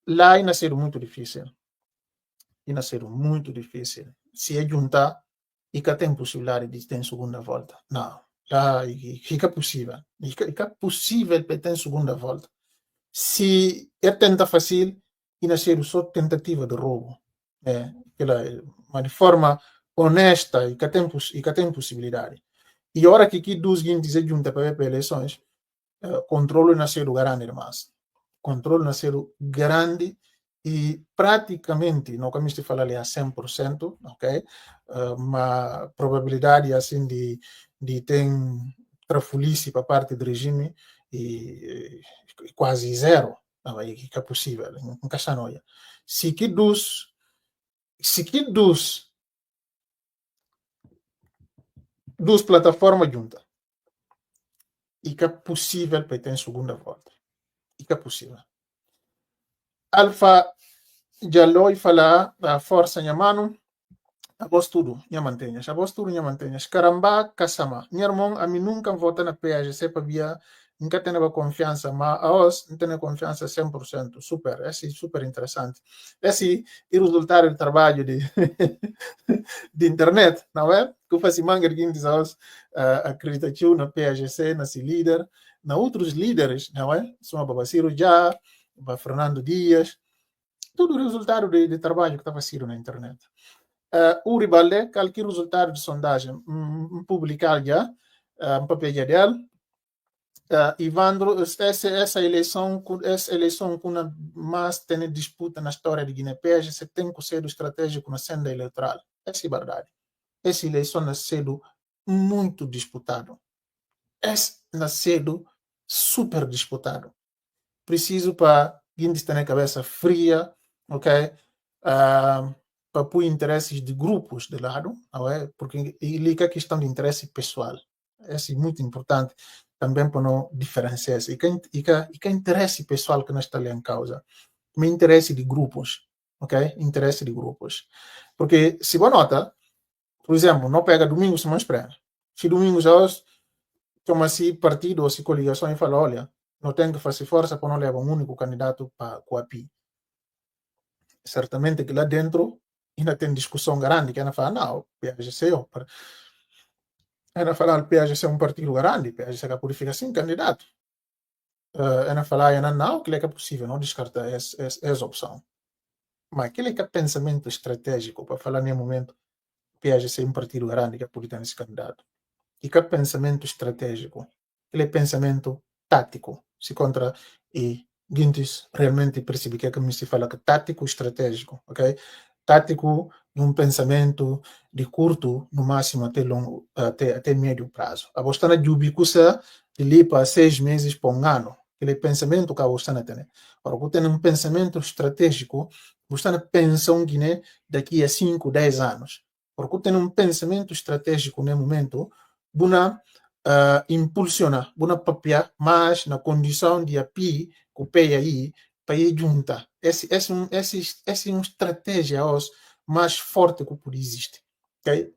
Lá ia ser muito difícil. Ia ser muito difícil. Se é juntar, e que tem possibilidade de ter segunda volta. Não. Lá fica possível. Fica possível para ter segunda volta. Se é tenta fácil, ia ser só tentativa de roubo. Mas de forma honesta e que tem possibilidade. E a hora que aqui dos guindes junta para eleições, controle nascer grande demais. Controle nascer grande e praticamente, não como falar ali a 100%, ok? Uma probabilidade assim de ter trafulice para parte do regime e quase zero, não é que é possível, em Caxanoia. Se que dos plataformas juntas, e que é possível para ter segunda volta. E que é possível. Alfa Jaloi fala a força minha mano, a voz tudo, minha mantenhas. A voz tudo, minha mantenhas. Caramba, caçama. Minha irmão, a mim nunca vota na PAGC para via, nunca tenho confiança, mas a nós não tenho confiança 100%. Super, esse é super interessante. Esse é o resultado do trabalho de internet, não é? Que faz manga de diz aos acreditação na PAGC, na líder, na outros líderes, não é? São a Babaciro já, a Fernando Dias, tudo resultado de trabalho que estava sendo na internet. O Ribalde, qualquer resultado de sondagem publicado já, papel dela. Ivandro, essa eleição com mais tem disputa na história de Guiné-Pés, você tem que ser estratégico na senda eleitoral. Essa é a verdade. Essa eleição nasceu muito disputado. Essa nasceu super disputado. Preciso para Guiné ter na cabeça fria, ok? Para pôr interesses de grupos de lado, porque ele é questão de interesse pessoal. Isso é muito importante também para não diferenciar. E que interesse pessoal que não está ali em causa. Me interesse de grupos, ok? Interesse de grupos. Porque, se você nota, por exemplo, não pega domingo se não espera. Se domingo já toma se partido ou se coligação e fala, olha, não tem que fazer força para não levar um único candidato para o API. Certamente que lá dentro ainda tem discussão grande, que ela fala, não, o PAGC ela fala, o PAGC é um partido grande, o PAGC pode ficar sem candidato. Ela fala, não, que é possível, não descarta essa opção. Mas aquele que é pensamento estratégico para falar nesse momento, o PAGC é um partido grande que pode ter esse candidato. E que é pensamento estratégico, aquele pensamento tático, se contra e Guintes realmente percebe que é como se fala que tático estratégico, ok? Tático de um pensamento de curto, no máximo até longo, até médio prazo. A Bostana de ubicusa de ali para 6 meses para um ano, aquele pensamento que a Bostana tem. Agora, você tem um pensamento estratégico, Bostana pensa um Guiné daqui a 5, 10 anos. Porque tem um pensamento estratégico no momento, buna impulsiona, buna papia, mas na condição de api, que pei aí, para ir juntar. Essa é uma estratégia mais forte que pode existir. Okay?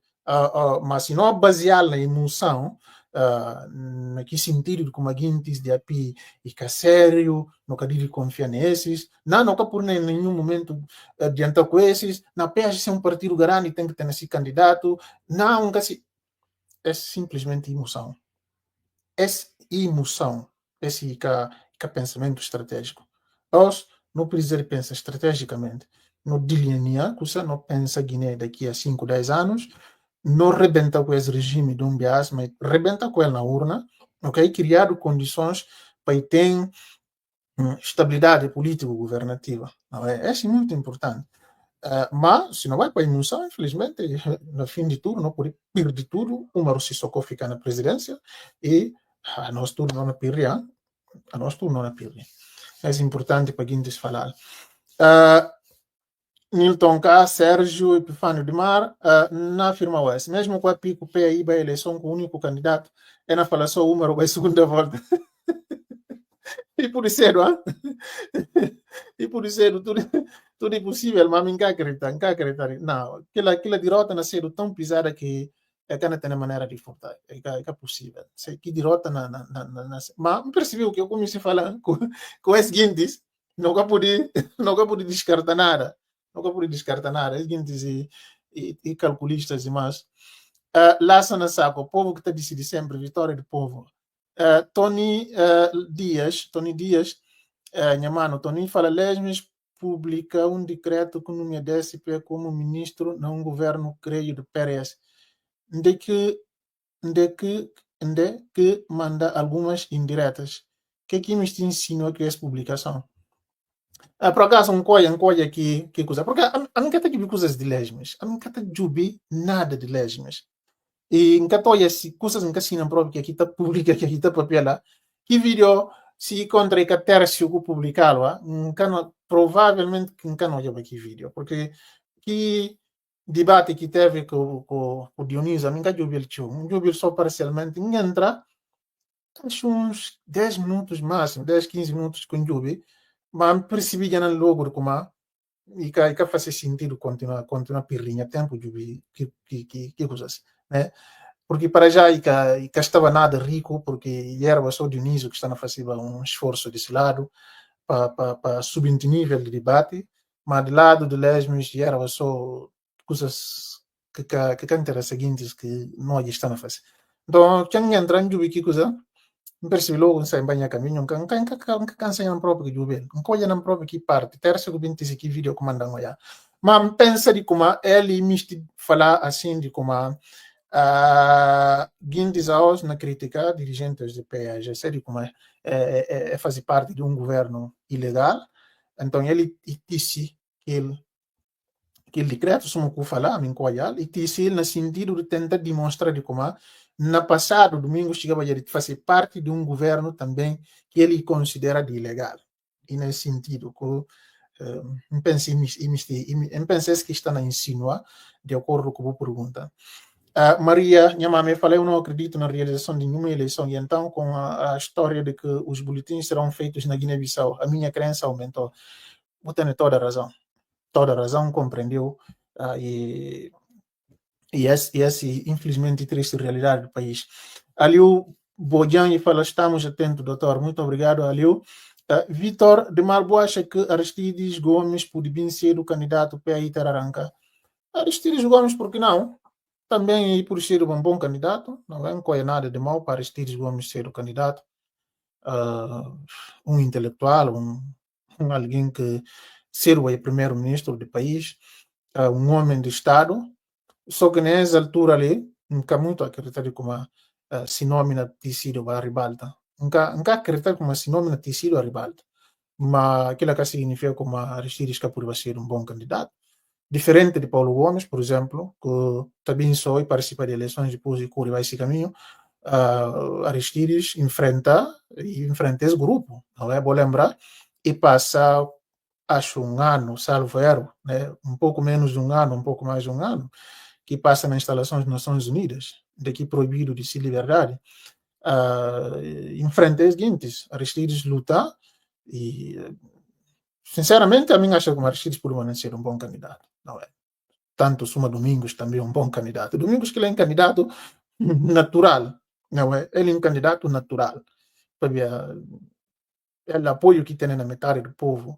Mas se não basear na emoção, naquele sentido de como a gente de api e que é sério, não quer de confiar nesses, não quer por nenhum momento adiantar com esses, na PH ser um partido grande tem que ter esse candidato, não, é simplesmente emoção. Essa emoção, esse que é pensamento estratégico. Nós não precisamos pensar estrategicamente, não delinear, você não pensa Guiné daqui a 5, 10 anos, não rebenta com esse regime de um bias, mas rebenta com ele na urna, ok? Criar condições para ter estabilidade político-governativa. Isso é muito importante. Mas, se não vai para a emoção, infelizmente, no fim de tudo, não pode perder tudo. O Mauro Sissoko fica na presidência e a nós tudo não é pirria. A nós tudo não é pirria. É importante para a gente falar. Nilton K, Sérgio Epifânio de Mar, na firma West. Mesmo com a Pico PAI, a eleição com o único candidato, é na fala só o Mauro vai segunda volta. E por isso, e por isso, tudo é possível, mas não acreditar. Não, aquela derrota nasceu tão pisada que é que não tem maneira de voltar. É possível. Que derrota mas percebeu que eu comecei a falar com os seguintes, nunca pude descartar nada. Nunca pude descartar nada. Os seguintes e calculistas e mais. Laça na saco, o povo que está decidindo sempre, vitória do povo. Tony Dias, minha mano, Tony fala, Lesmes publica um decreto que nomeia DSP como ministro num governo, creio, de Pérez, de que manda algumas indiretas. Que me ensinou que essa publicação? Por acaso, um coia que coisa? Porque a nunca tem coisas de Lesmes, a nunca tem nada de Lesmes. E nunca tem coisas que assinam próprio que aqui está publica, que aqui está papel lá. Que vídeo se encontra que terço que publicá-lo, provavelmente nunca não olhava aqui vídeo, porque que debate que teve com o Dionísio, nunca ouvi só parcialmente, entra, acho uns 10 minutos máximo, 10, 15 minutos com o mas percebi já logo como e que faz sentido continuar pirrinha tempo de que coisas, né? Porque para já e que estava nada rico, porque era só Dionísio que está a fazer um esforço desse lado para subir o nível de debate, mas do lado de Lesmes era só coisas que interessam seguintes que nós estamos a fazer. Então, quem entra em que coisa, percebi logo que banha caminho, que cansa em próprio que jubel, que coisa na própria que parte, terça que binti que vídeo comandando já. Mas pensa de como ele me falar assim de como Guindes aos na criticar dirigentes de PAG, sério como é fazer parte de um governo ilegal. Então ele disse que ele decreto como que falar em coial e disse ele no sentido de tentar demonstrar de como na passado domingo chegava a fazer parte de um governo também que ele considera de ilegal. E nesse sentido que eu pensei que está a insinuar de acordo com a pergunta. Maria, minha mãe, falei, eu não acredito na realização de nenhuma eleição, e então, com a história de que os boletins serão feitos na Guiné-Bissau, a minha crença aumentou. Você tem toda a razão, compreendeu, e essa, infelizmente, triste realidade do país. Aliu Bojan fala, estamos atentos, doutor, muito obrigado, Aliu. Vitor de Marbo acha que Aristides Gomes pode vir ser o candidato para a Tararanca. Aristides Gomes, por que não? Também por ser um bom candidato, não é nada de mal para Aristides Gomes ser o candidato. Um intelectual, alguém que ser o primeiro-ministro do país, um homem de Estado, só que nessa altura ali, nunca muito acreditar como se nomina Ticido a ribalta. Nunca acreditar como se nomina Ticido a ribalta. Mas aquilo que significa como Aristides que por ser um bom candidato. Diferente de Paulo Gomes, por exemplo, que também só participa de eleições depois de curva esse caminho, Aristides enfrenta esse grupo, não é? Vou lembrar, e passa, acho, um ano, salvo erro, né? Um pouco menos de um ano, um pouco mais de um ano, que passa nas instalações das Nações Unidas, daqui proibido de se liberdade, enfrenta os seguintes, Aristides luta e, sinceramente, a mim acho que o Aristides pode ser um bom candidato, não é? Tanto Suma Domingos também é um bom candidato. Domingos que ele é um candidato natural, não é? Ele é um candidato natural. É o apoio que tem na metade do povo,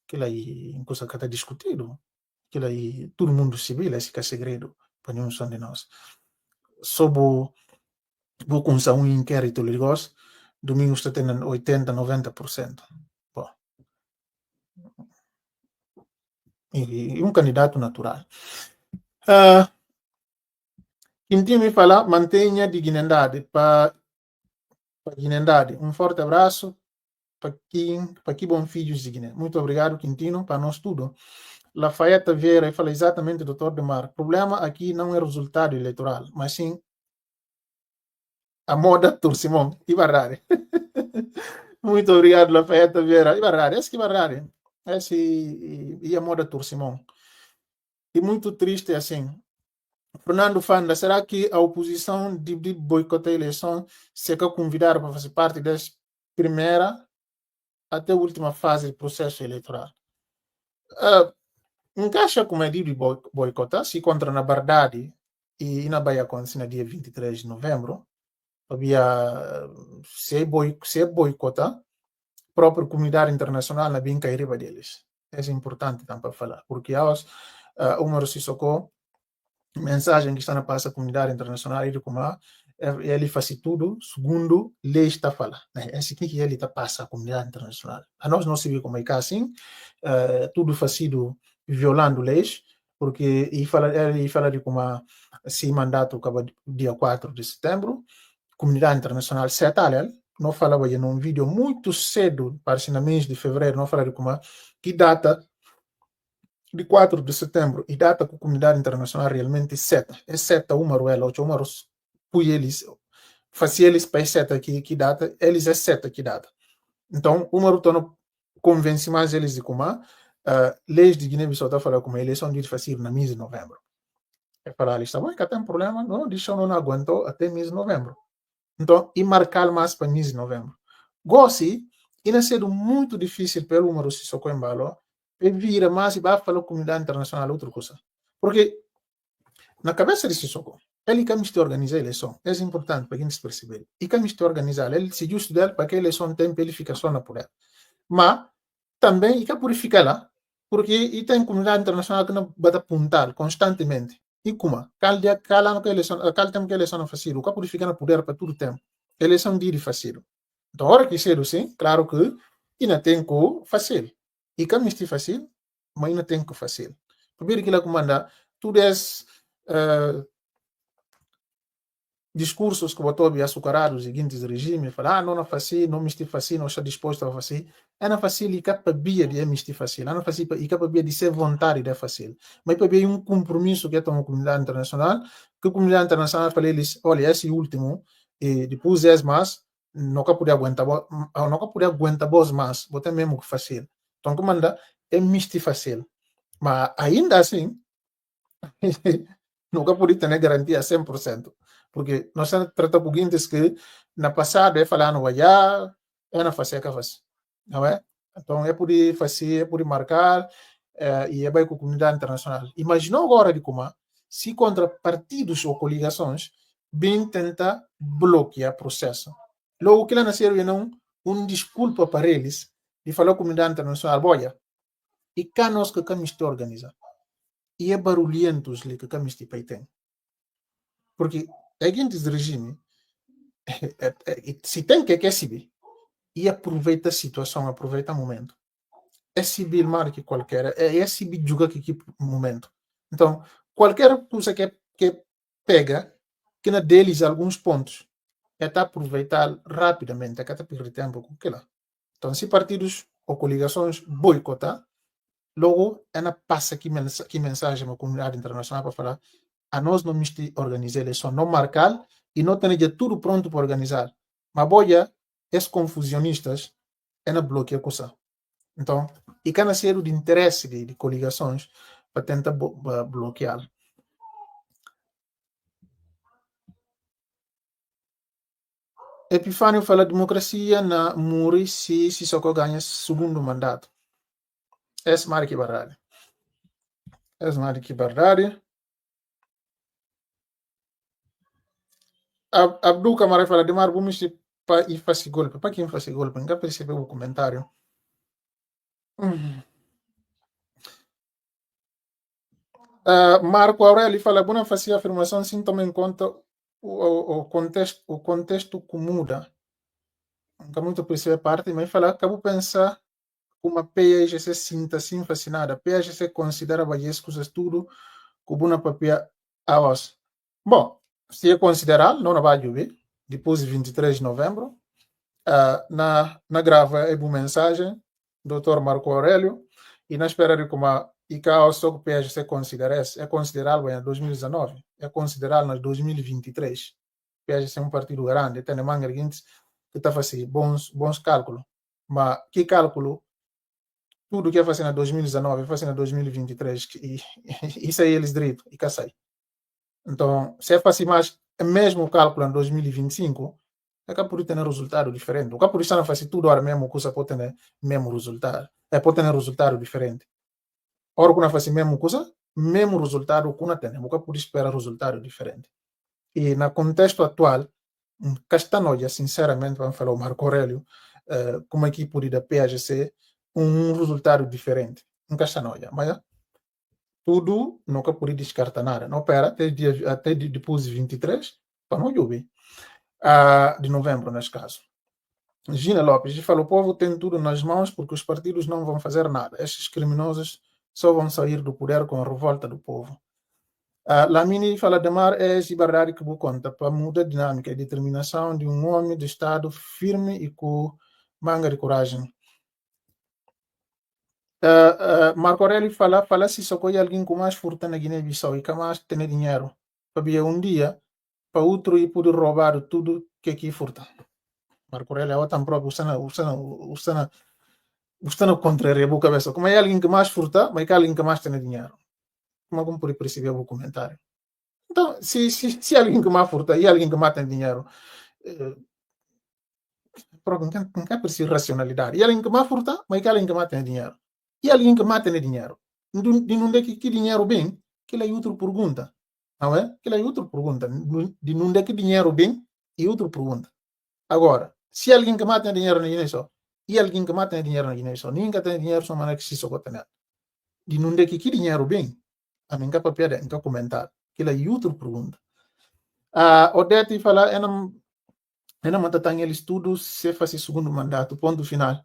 que ele aí, coisa que está discutido, que ele aí, todo mundo civil, esse que é segredo, para nenhum som de nós. Sobre vou começar um inquérito ligos, Domingos está tendo 80, 90%. Bom, e um candidato natural. Quem me fala, mantenha dignidade para dignidade. Um forte abraço para que bom filhos de Guiné. Muito obrigado, Quintino, para nós tudo. Lafayette Vieira fala exatamente, doutor Demar. O problema aqui não é resultado eleitoral, mas sim a moda Turcimon. Ibarrare. Muito obrigado, Lafayette Vieira. Ibarrare, esse que Ibarrare. Esse e a moda Turcimon. E muito triste assim. Fernando Fanda, será que a oposição de boicotar a eleição se quer convidar para fazer parte dessa primeira até a última fase do processo eleitoral? Encaixa com a de boicotar, se contra na verdade e na Bahia acontecer no dia 23 de novembro, havia se boicotar, a própria comunidade internacional na bem cair deles. É importante também para falar, porque aos Umar Sissoko, mensagem que está na passa comunidade internacional e como ele faz tudo segundo lei está falando. É assim que ele está passa a comunidade internacional. A nós não se vê como é que assim, tudo fazido violando leis, porque ele fala de como se mandato acaba dia 4 de setembro, comunidade internacional se atalha, não falava num vídeo muito cedo, parece no mês de fevereiro, não falava de como que data de 4 de setembro e data que a comunidade internacional realmente seta. É seta uma ruela, ou uma pui eles, fazia eles para seta que data, eles é seta que data. Então, uma rutona convence mais eles de como leis de Guiné-Bissau está falando como eleição de fazer na mês de novembro. É para eles, está bom, que tem problema, não, deixa não aguentou até mês de novembro. Então, e marcar mais para mês de novembro. Gossi, e não sendo muito difícil pelo número se socou em balão, e vira mais e vai falar com a comunidade internacional outra coisa. Porque na cabeça de Sissoko, ele quer me organizar a eleição. É importante para quem se perceber. E quer me organizar. Ele se justo dele para que a eleição tenha ele fica só na poder. Mas também ele quer purificar lá. Porque e tem comunidade internacional que não vai apontar constantemente. E como? Cada ano que a eleição, cada tempo que a eleição não faz, o que purificar no poder para todo tempo. Eleição de fazer. Então, a hora que cedo, sim, claro que ainda tem que fazer. E como isto é fácil, mas ainda tem que fazer. Primeiro que ela comanda, tudo é discursos que botou açucarados seguintes regime, falar, não faci, não me faci, não está disposto a fazer, é na faci e capabia de me fazer, não faci e capabia de ser vontade de fazer, mas para um compromisso que é com a comunidade internacional, que a comunidade internacional fala eles, olha, esse último, e depois é mais, nunca podia aguentar vos mais, botar mesmo que fazer. Então, como manda, é me fazer. Mas ainda assim, nunca pude ter garantia 100%, porque nós tratamos com clientes que na passada é falando, já é na fazer que faz, não é? Então é por fazer, é por marcar, e é bem com a comunidade internacional. Imagina agora de como, se contra partidos ou coligações, bem tentar bloquear o processo. Logo que lá nasceu não desculpa para eles de falar com a comunidade internacional, boia, e cá nós que estamos organizar. E é barulhentos que estamos tem. Porque agentes de regime, se tem que é civil, e aproveita a situação, aproveita o momento. É civil mais que qualquer, é civil julga que momento. Então, qualquer coisa que pega, que na deles alguns pontos, é tá aproveitar rapidamente, é que tá perder tempo com aquilo. Então, se partidos ou coligações boicotar, logo, é na passa que mensagem à comunidade internacional para falar, a nós não nos organizar eleição, não marcar e não ter tudo pronto para organizar. Mas boia, esses confusionistas, é na bloquear coisa. Então, e cada ser de interesse de coligações para tentar bloquear. Epifânio fala democracia na muri se só ganha segundo mandato. Essa é mais que verdade. Essa é mais que verdade. Abdul Camara fala de mar vamos para ir fazer golpe. Para quem faz golpe? Nunca percebeu o comentário. Marco Aurélio fala, bom, fazer afirmação sem tomar em conta o contexto que muda. Nunca muito percebe a parte, mas fala, acabo pensar uma PAGC sinta assim fascinada. PAGC considera Valescos tudo como uma papel a os. Bom, se é considerar, não vai chover, depois de 23 de novembro, na grava é uma mensagem, Dr. Marco Aurélio, e na espera de como e cá só que o PAGC considera é considerável em 2019, é considerável em 2023. O PAGC é um partido grande, tem manga que está fazendo bons cálculos, mas que cálculo tudo que é fazer na 2019 é fazer na 2023 e isso aí eles direito e cá sai. Então, se é fazer mais mesmo o cálculo em 2025, é que pode ter resultado diferente. O que por isso não faz tudo agora mesmo coisa pode ter mesmo resultado, pode ter resultado diferente. Ora que não faz mesmo coisa, mesmo resultado que não tem, o que por esperar resultado diferente. E no contexto atual, Castanoia, sinceramente, vamos falar o Marco Aurélio, como equipe da PAGC, resultado diferente. Em Castanoia, mas tudo nunca pude descartar nada. Não pera até depois de 23, para não chover. De novembro, neste caso. Gina Lopes falou: o povo tem tudo nas mãos porque os partidos não vão fazer nada. Estes criminosos só vão sair do poder com a revolta do povo. Lamini fala de mar é liberdade que conta para mudar a dinâmica e determinação de um homem de Estado firme e com manga de coragem. Marco Aurélio fala se só que alguém com mais fortuna na Guiné-Bissau e que mais tem dinheiro para um dia para outro e poder roubar tudo que aqui furta. Marco Aurélio é outra própria usando contraria a cabeça. Como é alguém que mais furta, mas é alguém que mais tem dinheiro. Como por perceber o comentário. Então, se alguém que mais furta e alguém que mais tem dinheiro, não quer perceber racionalidade. E alguém que mais furta, mas é alguém que mais tem dinheiro. E alguém que mais tem dinheiro. De não é que dinheiro bem, que é outra pergunta. Não é? Que é outra pergunta. De não é que dinheiro bem, é outra pergunta. Agora, se alguém que mais tem dinheiro na Guiné só, e alguém que mais tem dinheiro na Guiné só, ninguém tem dinheiro só maneira que se só tem. De não é que dinheiro bem, a mim que papel é que comentar. Que é outra pergunta. Odete fala, não mata tem eles tudo se faz segundo mandato, ponto final.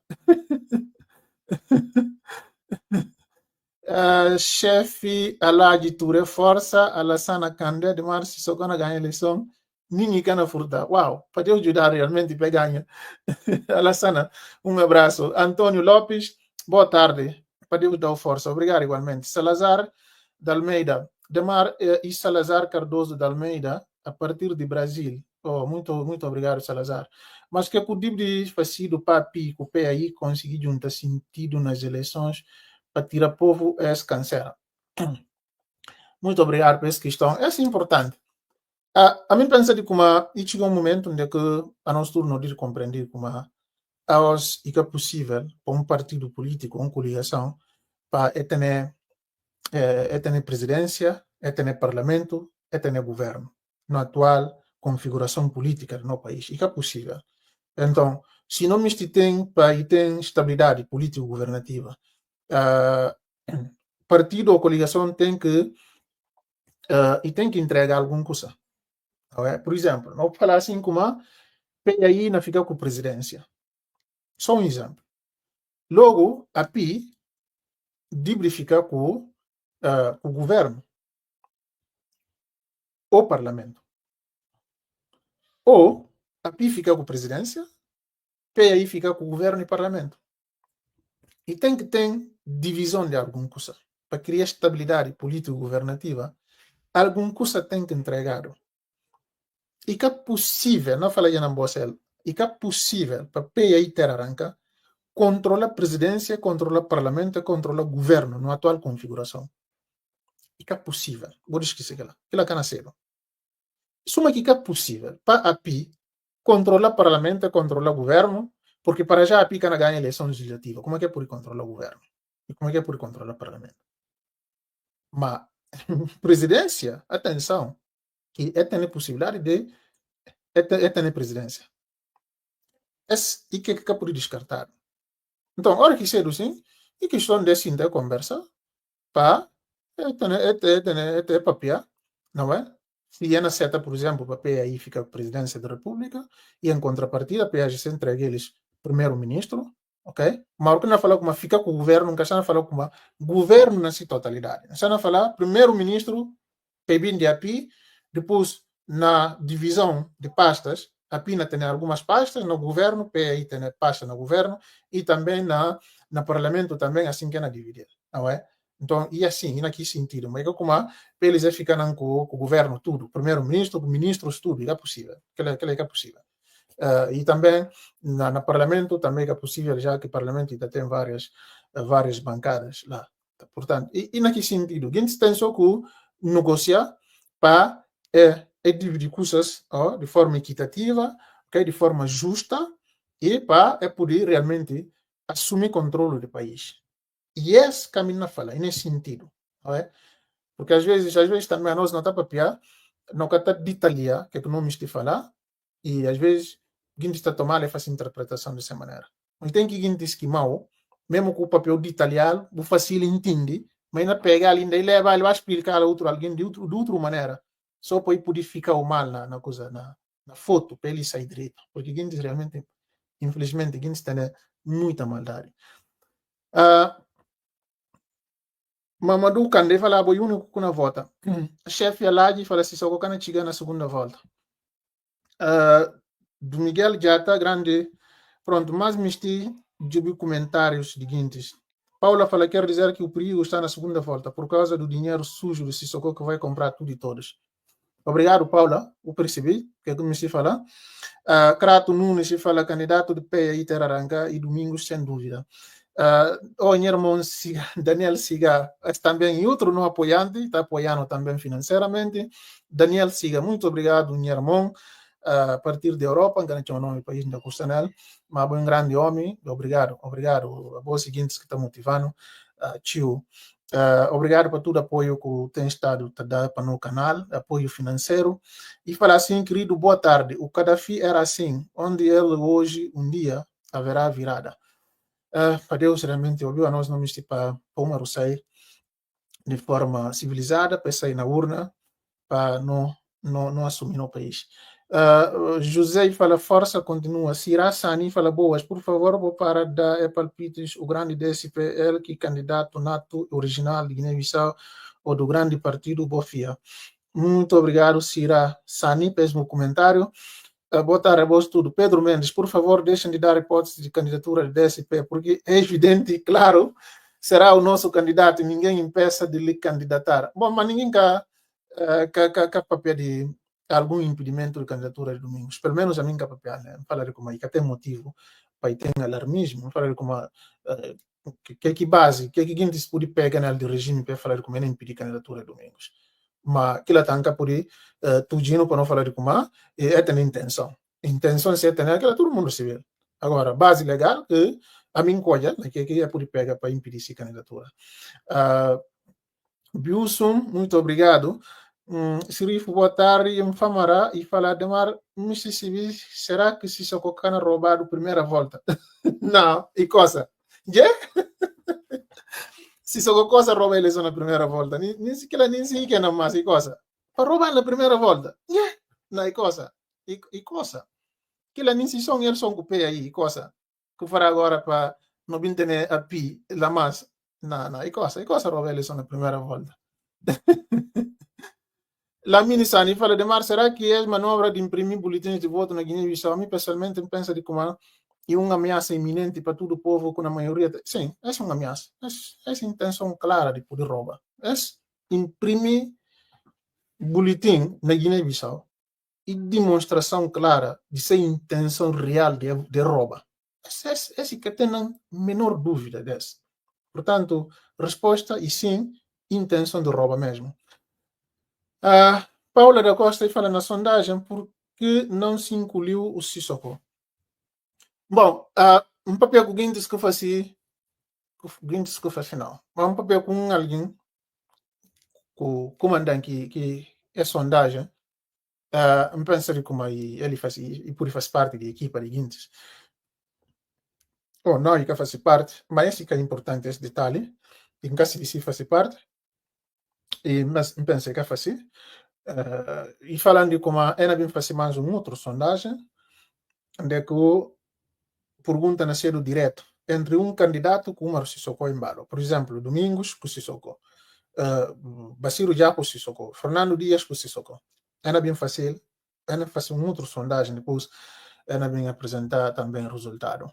Chefe Alaji Ture Força, Alassana Kandé de Março, só quando ganha a eleição, Mini cana furta. Uau, para Deus ajudar realmente para ganhar. Alassana, um abraço. Antônio Lopes, boa tarde. Para Deus dar força. Obrigado igualmente. Salazar de Almeida. Demar e Salazar Cardoso de Almeida, a partir de Brasil. Oh, muito obrigado, Salazar. Mas que podia de fazer do papi, o PAI conseguir juntar sentido nas eleições para tirar povo esse câncer. Muito obrigado por essa questão. Essa é importante. A mim pensa de como e chega momento onde que a nós turno de compreender como aos é possível para partido político, uma coligação, para ter presidência, ter parlamento, ter governo, na atual configuração política do nosso país. E que é possível. Então, se não me tem para ter estabilidade político-governativa, partido ou coligação tem que entregar alguma coisa. Por exemplo, não vou falar assim como PAI não fica com presidência. Só um exemplo. Logo, a PI deve ficar com o governo, ou parlamento. Ou a PI fica com presidência, PAI fica com o governo e parlamento. E tem que ter divisão de alguma coisa. Para criar estabilidade político-governativa, alguma coisa tem que entregar. E que é possível, não falei na Bossel, e que é possível para PAI ter arranca, controla a presidência, controla o parlamento, controla o governo na atual configuração. E que é possível. Vou esquecer aquela. Aquela que nasceu. Suma que é possível. Para a PI, controla o parlamento, controla o governo, porque para já a PI não ganha eleição legislativa. Como é que é por controlar o governo? E como é que é por controlar o parlamento? Mas, presidência, atenção, que é ter possibilidade de ter presidência. Esse e que é por descartar. Então, hora que cedo sim, e questão desse conversa, para ter papel, não é? Se é na seta, por exemplo, o papel aí fica a presidência da República, e em contrapartida, a PAG se entrega eles primeiro-ministro, ok? Mas o que não fala como fica com o governo, nunca está falando como governo na sua totalidade. Está a falar primeiro-ministro, PIB de API, depois na divisão de pastas, a PINA tem algumas pastas no governo, PAI tem pasta no governo, e também no parlamento também, assim que é na dividida, não é? Então, e assim, e que sentido? Mas como eles ficam com o governo tudo, primeiro-ministro, ministros, tudo, é possível, que é possível. E também no parlamento também é possível, já que o parlamento ainda tem várias bancadas lá. Portanto, e que sentido? A gente tem só que negociar para dividir coisas de forma equitativa, okay, de forma justa, e para poder realmente assumir controle do país. E esse caminho não fala, nesse sentido. Okay? Porque às vezes também nós não está para piar, não está de Itália, que não me estou falar, e às vezes a gente está tomando e faz interpretação dessa maneira. Mas tem que a gente esquimar, mesmo com o papel de italiano, o fácil entende, mas ainda pega ali, ainda ele vai explicar a alguém de outra maneira, só para poder ficar o mal na coisa, na foto, para ele sair direito. Porque a gente realmente, infelizmente, a gente tem muita maldade. Mamadou Kande fala, o único que não vota. A chefe Aladi fala, se só que não chega na segunda volta. Do Miguel Jata, grande. Pronto, mas me de comentários seguintes. Paula fala, quer dizer que o perigo está na segunda volta, por causa do dinheiro sujo do Sissoko que vai comprar tudo e todos. Obrigado, Paula. Eu percebi que me se fala. Crato Nunes se fala, candidato de PAI Teraranga e Domingos, sem dúvida. O irmão Daniel Siga também outro não apoiante, está apoiando também financeiramente. Daniel Siga, muito obrigado, irmão. A partir da Europa, que não é o nome do país da Costanel, mas um grande homem, obrigado. A boa seguinte que está motivando, tio. Obrigado por todo o apoio que tem estado a dar para o canal, apoio financeiro. E falar assim, querido, boa tarde. O Gaddafi era assim, onde ele hoje, um dia, haverá virada. Para Deus realmente ouviu a nós não para uma sair de forma civilizada, para sair na urna, para não assumir no país. José fala, força continua. Sira Sani fala, boas, por favor, vou para dar palpites o grande DSPL, que candidato nato original de Guiné-Bissau ou do grande partido Bofia. Muito obrigado, Cira Sani, pelo comentário. Boa tarde a vós tudo. Pedro Mendes, por favor, deixem de dar hipótese de candidatura de DSP, porque é evidente e claro, será o nosso candidato e ninguém impeça de lhe candidatar. Bom, mas ninguém cá papel de algum impedimento de candidatura de Domingos. Pelo menos a mim cá papel, né? Falar como aí, que tem motivo para ter alarmismo, falar como que base, que gente se pode pegar na de regime para falar como ele impedir candidatura de Domingos. Mas aquilo tanca por aí, tudinho para não falar de como é ter intenção. Intenção se é ter aquela todo mundo se vê. Agora, base legal que a mim colha, que é por pegar para impedir essa candidatura. Bilson, muito obrigado. Sirif, boa tarde. Me famará e falar de mar. Mississippi, será que se Sococana roubado primeira volta? Não, e coisa. Yeah? Se Sococosa rouba a eleição na primeira volta, nem sequer não mais, e coisa. Para roubar na primeira volta. Yeah? Não, e coisa. E coisa. Que lá nem se são eles são com aí, e coisa. Que fará agora para não vir ter a pi, lá mais. Não, e coisa rouba a eleição na primeira volta. Lamini Sani fala de mar, será que é manobra de imprimir boletins de voto na Guiné-Bissau? A mim, pessoalmente, penso de como é uma ameaça iminente para todo o povo, com a maioria. Sim, é uma ameaça. É intenção clara de poder roubar. É imprimir boletim na Guiné-Bissau e demonstração clara de ser intenção real de roubar. Esse que tem a menor dúvida desse. Portanto, resposta e sim, intenção de roubar mesmo. Paula da Costa fala na sondagem por que não se incluiu o Sissoko. Bom, um papel que alguém disse que fazia não. Mas um papel com alguém, com o comandante que é sondagem, me pensa de como ele faz, e por faz parte da equipa de Guintes. Ou não, ele faz parte, mas esse que é importante, esse detalhe, e em caso de se faz parte, mas me pensa que faz. E falando de como ela vem fazer mais outra sondagem, onde que pergunta na cedo direto entre um candidato com uma Sissoko embalo. Por exemplo, Domingos com Sissoko, Basílio já com Sissoko, Fernando Dias com Sissoko. Era bem fácil, era fazer uma outra sondagem, depois era bem apresentar também o resultado.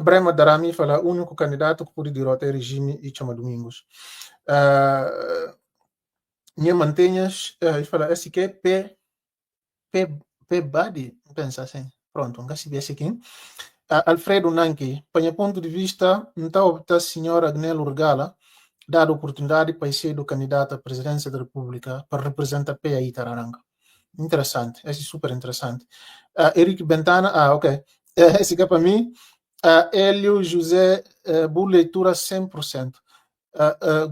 Brema Darami fala, o único candidato que pode derrotar o regime e chama Domingos. Minha mantenhas, e fala, esse que é P Badi, pensa assim, pronto, nunca se vê esse aqui. Alfredo Nanki, para ponto de vista, então a senhora Agnello Urgala dada a oportunidade para ser do candidato à presidência da República para representar a PAI Tararanga. Interessante, esse é super interessante. Eric Bentana, ok. Esse aqui para mim, Hélio José, boa leitura 100%.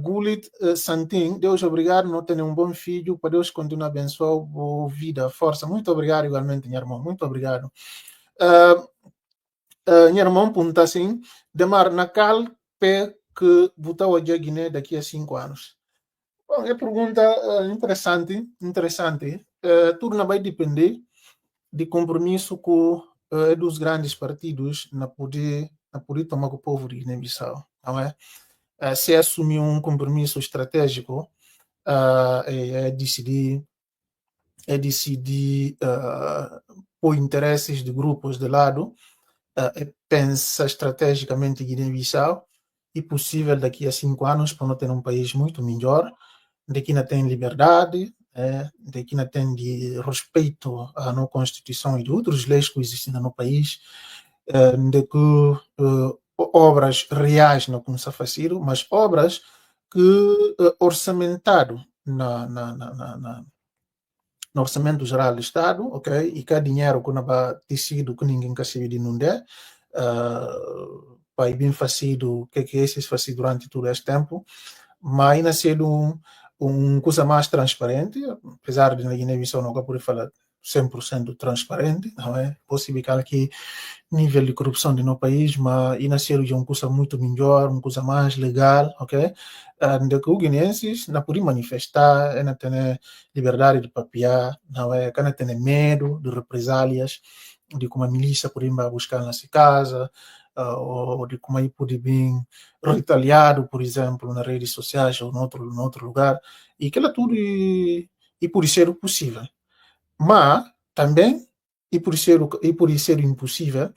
Gulit Santin, Deus obrigado, não tenho um bom filho, para Deus continuar a abençoar a vida, força. Muito obrigado igualmente, minha irmã, muito obrigado. Minha irmã pergunta assim, Demar, na cal pé que botar a Guiné daqui a 5 anos? Bom, é pergunta interessante. Tudo não vai depender de compromisso com dos grandes partidos na poder tomar com o povo de Guiné-Bissau, não é? Se assumir um compromisso estratégico, é decidir por interesses de grupos de lado, pensa estrategicamente Guiné-Bissau e possível daqui a 5 anos para não ter um país muito melhor, de que não tem liberdade, de que não tem de respeito à nossa Constituição e de outras leis que existem no país, de que obras reais não começam a fazer, mas obras que orçamentado no orçamento geral do Estado, ok? E que dinheiro que não vai ter sido que ninguém quer saber de não der, vai bem fazido, o que é esse faz durante todo esse tempo, mas ainda sendo coisa mais transparente, apesar de na Guiné-Bissau não poder falar 100% transparente, não é? Possível que nível de corrupção do nosso país, mas ainda ser uma coisa muito melhor, uma coisa mais legal, ok? Onde que os guineenses não podem manifestar, não têm liberdade de papiar, não é? Não têm medo de represálias, de como a milícia pode ir buscar na sua casa, ou de como aí pode vir retaliado, por exemplo, nas redes sociais ou em outro lugar. E aquilo tudo e por ser possível. Mas também, e por ser impossível,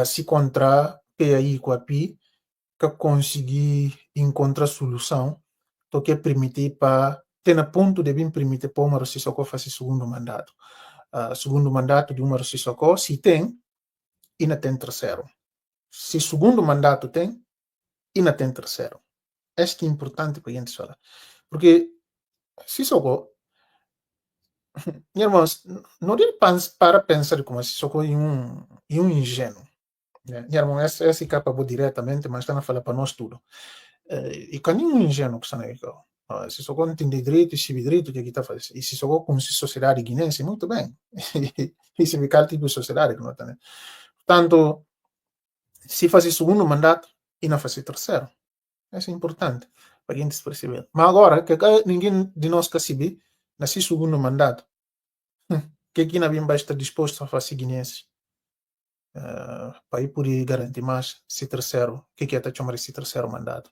se contra PAI com a PI, que conseguir encontrar solução, do que permitir para ter na ponto de vir permitir para o Umaro Sissoko fazer segundo mandato. Segundo mandato de Umaro Sissoko, se tem, ainda tem terceiro. Se segundo mandato tem, ainda tem terceiro. Este é importante para a gente falar. Porque Sissoko, irmãos, não deve para pensar como Sissoko é um ingênuo. Né? Irmão, essa capa vou diretamente, mas está a falar para nós tudo. E que nenhum ingênuo que está aí. Sissoko não tem direito, se direito que aqui está fazendo. E Sissoko com sociedade guinense, muito bem. E se ficar tipo de sociedade que não está, né? Portanto, se fazer segundo mandato e não fazer terceiro. Isso é importante para a gente se perceber. Mas agora, que ninguém de nós quer saber, nesse segundo mandato, que aqui não vai estar disposto a fazer guinenses para ir por garantir mais esse terceiro, que é até chamar esse terceiro mandato.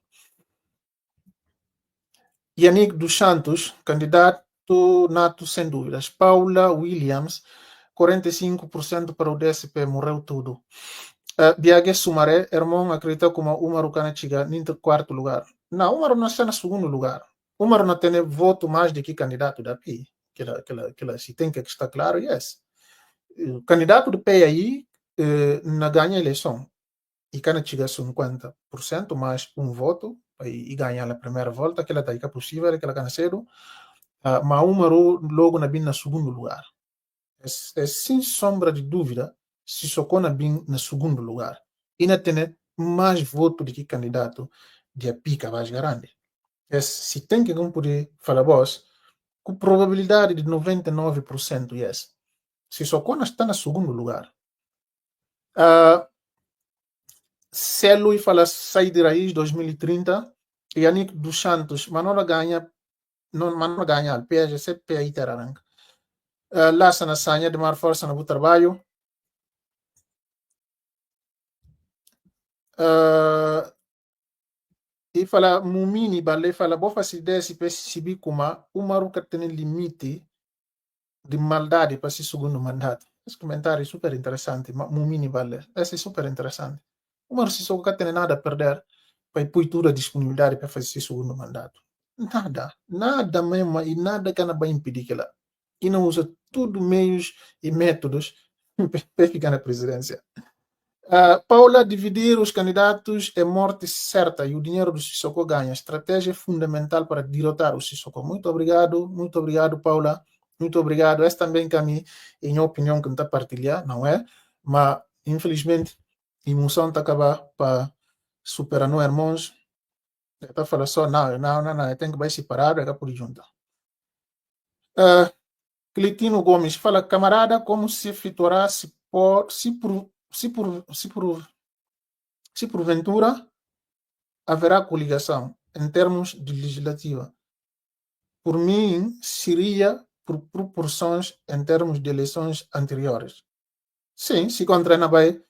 Yannick dos Santos, candidato nato sem dúvidas. Paula Williams, 45% para o DSP, morreu tudo. Biague Sumaré, irmão, acredita como o Umaru Kana chega no quarto lugar. Não, o Umaru não está no segundo lugar. O Umaru não tem voto mais do que candidato da PI. Que se tem que estar claro, yes. O candidato do PI não ganha a eleição. E Kana chega a 50% mais um voto e ganhar a primeira volta, aquela daí que é possível, aquela que é cedo. Mas o Umaru logo na bin no segundo lugar. É sem sombra de dúvida, se socou na bin no segundo lugar. E ainda tem mais voto do que candidato de a pica mais grande. Se tem que poder falar vós, com probabilidade de 99%, yes. Se socou está no segundo lugar. Se ele fala sair de raiz 2030, Yannick dos Santos, mas não ganha, não ganha, PSC, PAI Teraranga. Lá na sanha de mar força no trabalho. E fala mumini bale fala bo fazer desse percebi como o maruca tem limite de maldade para esse segundo mandato. Esse comentário é super interessante, mumini bale, esse é super interessante. O maruca se só tem nada a perder para pôr toda a disponibilidade para fazer esse segundo mandato. Nada mesmo, e nada que vai impedir que ela. E não usa tudo meios e métodos para ficar na presidência. Paula, dividir os candidatos é morte certa e o dinheiro do Sissoko ganha. Estratégia fundamental para derrotar o Sissoko. Muito obrigado, Paula. Muito obrigado. Esta também que a mim, em minha opinião, que não está a partilhar, não é? Mas, infelizmente, a emoção está acabar para superar no irmãos. Está falando só, não, tem que vai separar, é por junto. Cletino Gomes fala, camarada, como se efetuará se porventura haverá coligação em termos de legislativa. Por mim, seria por proporções em termos de eleições anteriores. Sim, se contrana vai,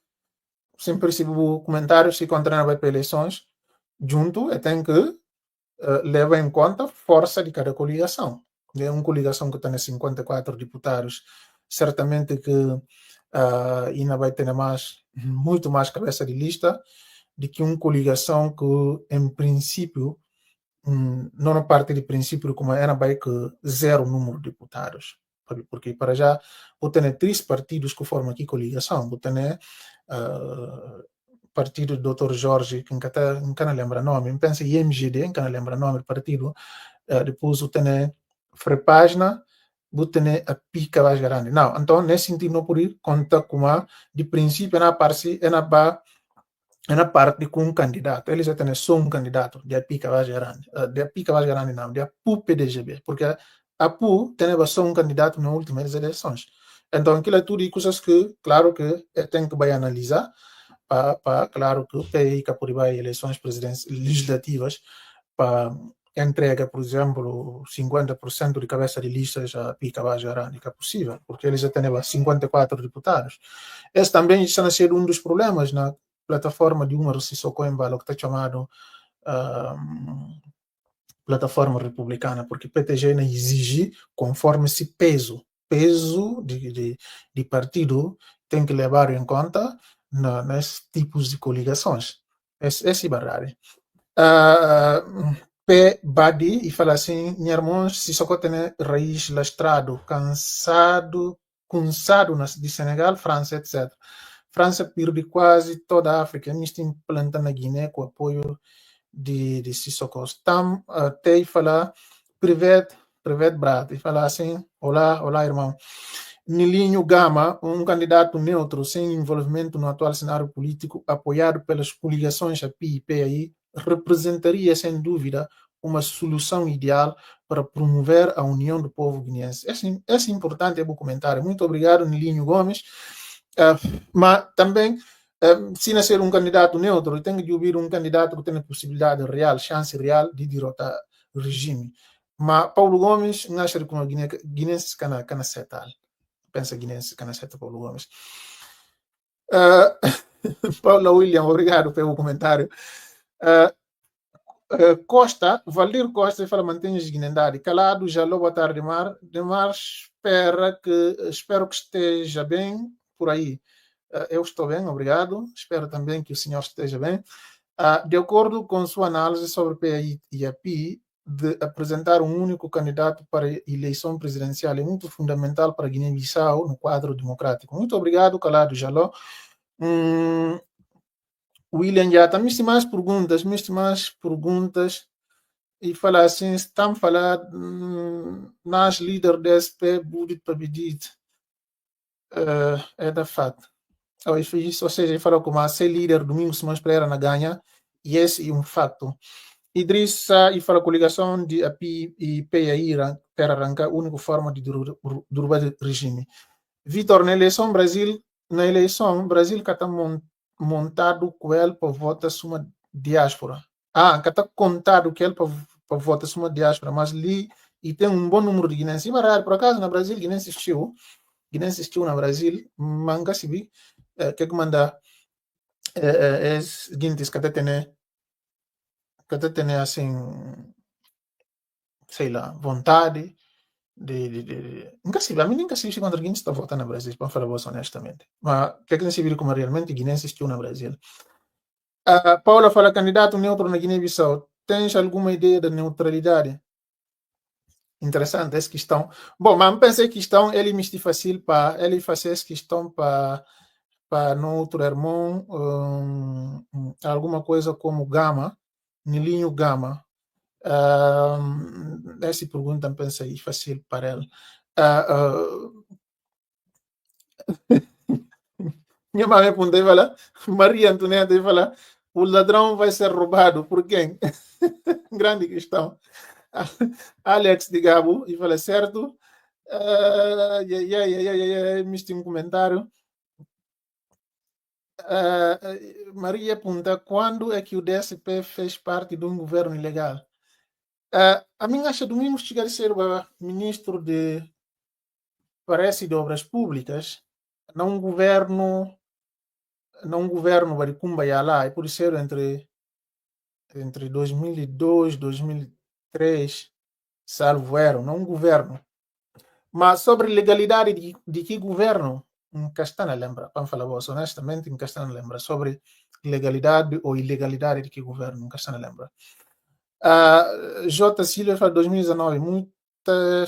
sempre percebo comentários, se contrana vai para eleições, junto, tem que levar em conta a força de cada coligação. É uma coligação que tem 54 deputados, certamente que ainda vai ter muito mais cabeça de lista do que uma coligação que, em princípio, não parte de princípio como era vai que zero número de deputados. Porque para já, vou ter 3 partidos que formam aqui coligação. Vou ter partido do Dr. Jorge, que nunca não lembra nome, pensa em IMGD, nunca não lembra nome do partido. Depois vou ter Frepagna, vou ter a pica mais grande. Não, então, nesse sentido, não por ir conta com de princípio, na parte com um candidato. Eles já têm só um candidato de a pica mais grande. De a pica mais grande, não, de a PU-PDGB, porque a PU tem só um candidato nas últimas eleições. Então, aquilo é tudo coisas que, claro que tem que vai analisar, claro que o PI que por vai eleições presidenciais legislativas para entrega, por exemplo, 50% de cabeça de listas a pica mais grande que é possível, porque eles já têm 54 deputados. Esse também está a ser um dos problemas na plataforma de Umaru Sissoko Embalo, que está chamado plataforma republicana, porque PTG exige conforme esse peso de partido tem que levar em conta nesses tipos de coligações. Esse barrari. P Badi e fala assim, minha irmã, se só tem raiz lastrado, cansado de Senegal, França, etc. França perde quase toda a África, a gente implanta na Guiné com apoio de Sissoko. Tam tem fala Privet Brad, e fala assim, olá irmão. Nilinho Gama, um candidato neutro sem envolvimento no atual cenário político, apoiado pelas coligações API e PAI, representaria sem dúvida uma solução ideal para promover a união do povo guineense. Esse é importante o comentário. Muito obrigado, Nilinho Gomes. Mas também, se nascer um candidato neutro, tem que ouvir um candidato que tem possibilidade real, chance real de derrotar o regime. Mas Paulo Gomes, não acha que uma guinense cana setal. Pensa guinense cana setal Paulo Gomes. Paula William, obrigado pelo comentário. Costa, Valdir Costa fala mantém-se guinendade. Calado, já boa tarde, Demar, espero que esteja bem por aí. Eu estou bem, obrigado. Espero também que o senhor esteja bem. De acordo com sua análise sobre PAI e API, de apresentar um único candidato para a eleição presidencial é muito fundamental para Guiné-Bissau no quadro democrático. Muito obrigado, Calado Jaló. William já está me mais perguntas e fala assim, estão falando nas líderes da SP Budit para Bidit é da fato. Ou seja, ele falou como a ser líder domingo se mais para na ganha e esse é um fato. Idrissa e fala coligação de API e PAI para arrancar a única forma de derrubar o regime. Vitor, na eleição Brasil está montado com ele para votar uma diáspora. Está contado com ele para votar uma diáspora, mas ali e tem um bom número de guinenses. Por acaso, no Brasil, guinenses assistiu no Brasil, manga se vi, que manda guinenses que até tem assim, sei lá, vontade nunca se vi contra Guiné está votando no Brasil, para falar honestamente. Mas o que se viu como realmente Guiné assistiu no Brasil? Paula fala, candidato neutro na Guiné-Bissau. Tens alguma ideia da neutralidade? Interessante essa questão. Bom, mas pensei que questão ele me fácil para ele fazer essa questão para outro irmão, alguma coisa como Gama, Nilinho Gama. Essa pergunta pensei fácil para ele. Minha mãe apontei e fala, Maria Antonieta e fala, o ladrão vai ser roubado por quem? Grande questão. Alex de Gabo e fala, certo? Me tem um comentário. Maria aponta, quando é que o DSP fez parte de um governo ilegal? A mim acha Domingos chegar a ser ministro de Obras Públicas, não um governo Baricumba e lá, e por isso entre 2002 e 2003, salvo erro, não um governo. Mas sobre legalidade de que governo, nunca está na lembra, para falar honestamente, nunca está na lembra. Sobre legalidade ou ilegalidade de que governo, nunca está na lembra. J. Silva fala 2019,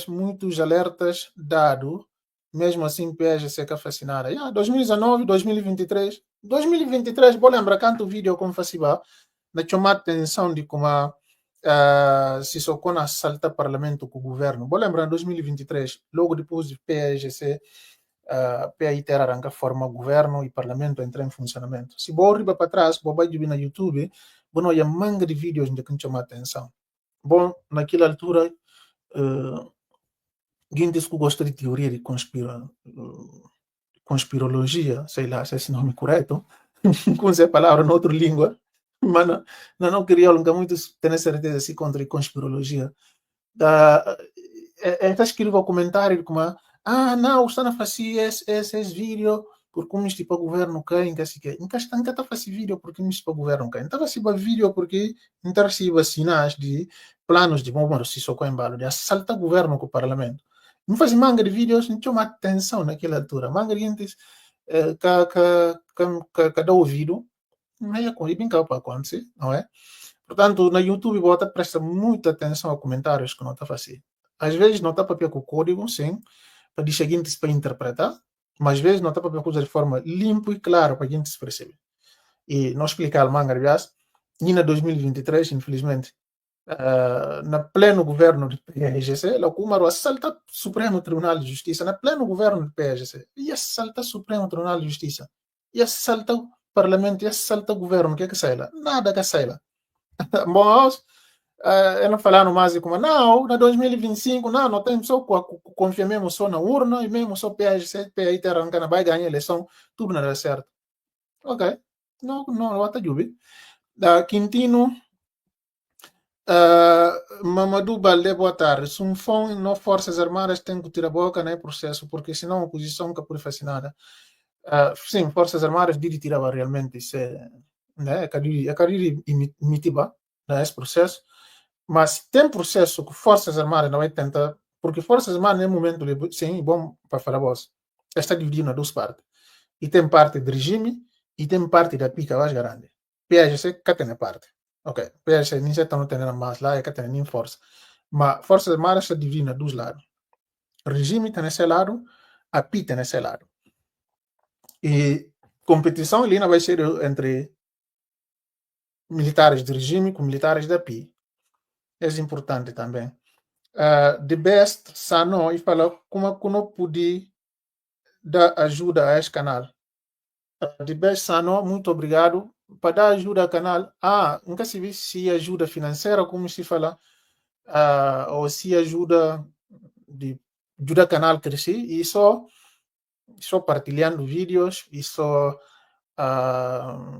muitos alertas dado, mesmo assim PSGC fica fascinada. 2019, 2023, vou lembrar canto vídeo como fazia, na chamar atenção de como se socona salta parlamento com o governo. Vou lembrar 2023, logo depois de PSGC, PAI ter arranca forma governo e parlamento entrar em funcionamento. Se vou riba para trás, vou vai na YouTube, bom, há manga de vídeos onde que chama atenção. Bom, naquela altura, gente que gosta de teoria de conspirologia, sei lá se é esse nome correto, com essa palavra em outra língua, mas não queria nunca muito ter certeza se contra conspirologia. Está escrito o comentário como não, está na fazer esse vídeo porque como isto para o governo cá, em que nunca está a fazer vídeo porque isto para o governo cá. Não estava a fazer vídeo porque não está a receber sinais de planos de bomba se só com embalo, de assaltar o governo com o parlamento. Não faz manga de vídeos, não tinha uma atenção naquela altura. Manga de gente cada ouvido, não é bem capaz para acontecer, não é? Portanto, na YouTube, bota presta muita atenção a comentários que não está a fazer. Às vezes não está para com o código, sim, para de seguintes para interpretar, mas às vezes não está para usar de forma limpa e clara para a gente se perceber. E não explicar o manga, aliás, e na 2023, infelizmente, na pleno governo do PRGC, lá o Umaru assalta o Supremo Tribunal de Justiça, na pleno governo do PRGC, e assalta o Supremo Tribunal de Justiça, e assalta o Parlamento, e assalta o governo, o que é que sai lá? Nada que sai lá. Mas eles falaram mais como, não, na 2025, não tem só confia mesmo só na urna, e mesmo só PRGC, PRI Terra vai ganhar a eleição, tudo não dá certo. Ok, não está jubi. Quintino, Mamadou Balde, boa tarde. Se um fã não Forças Armadas tem que tirar a boca no processo, porque senão a oposição nunca pode fazer nada. Sim, Forças Armadas de tirar realmente isso, né? É carir imitiba nesse processo, mas tem processo que Forças Armadas não vai tentar, porque Forças Armadas, no momento, sim, bom para falar voz, está dividido em duas partes. E tem parte do regime e tem parte da pica mais grande. PAGC, que tem parte. Ok, PAGC nem se não tem mais lá, é que tem nem força. Mas Forças Armadas está dividida em dois lados. O regime está nesse lado, a PITA nesse lado. E competição ali não vai ser entre militares do regime com militares da PI. É importante também. The best, Sano, e fala como não pude dar ajuda a esse canal. The best, Sano, muito obrigado. Para dar ajuda ao canal, nunca se viu se ajuda financeira, como se fala, ou se ajuda de ajuda o canal a crescer, e só partilhando vídeos, e só,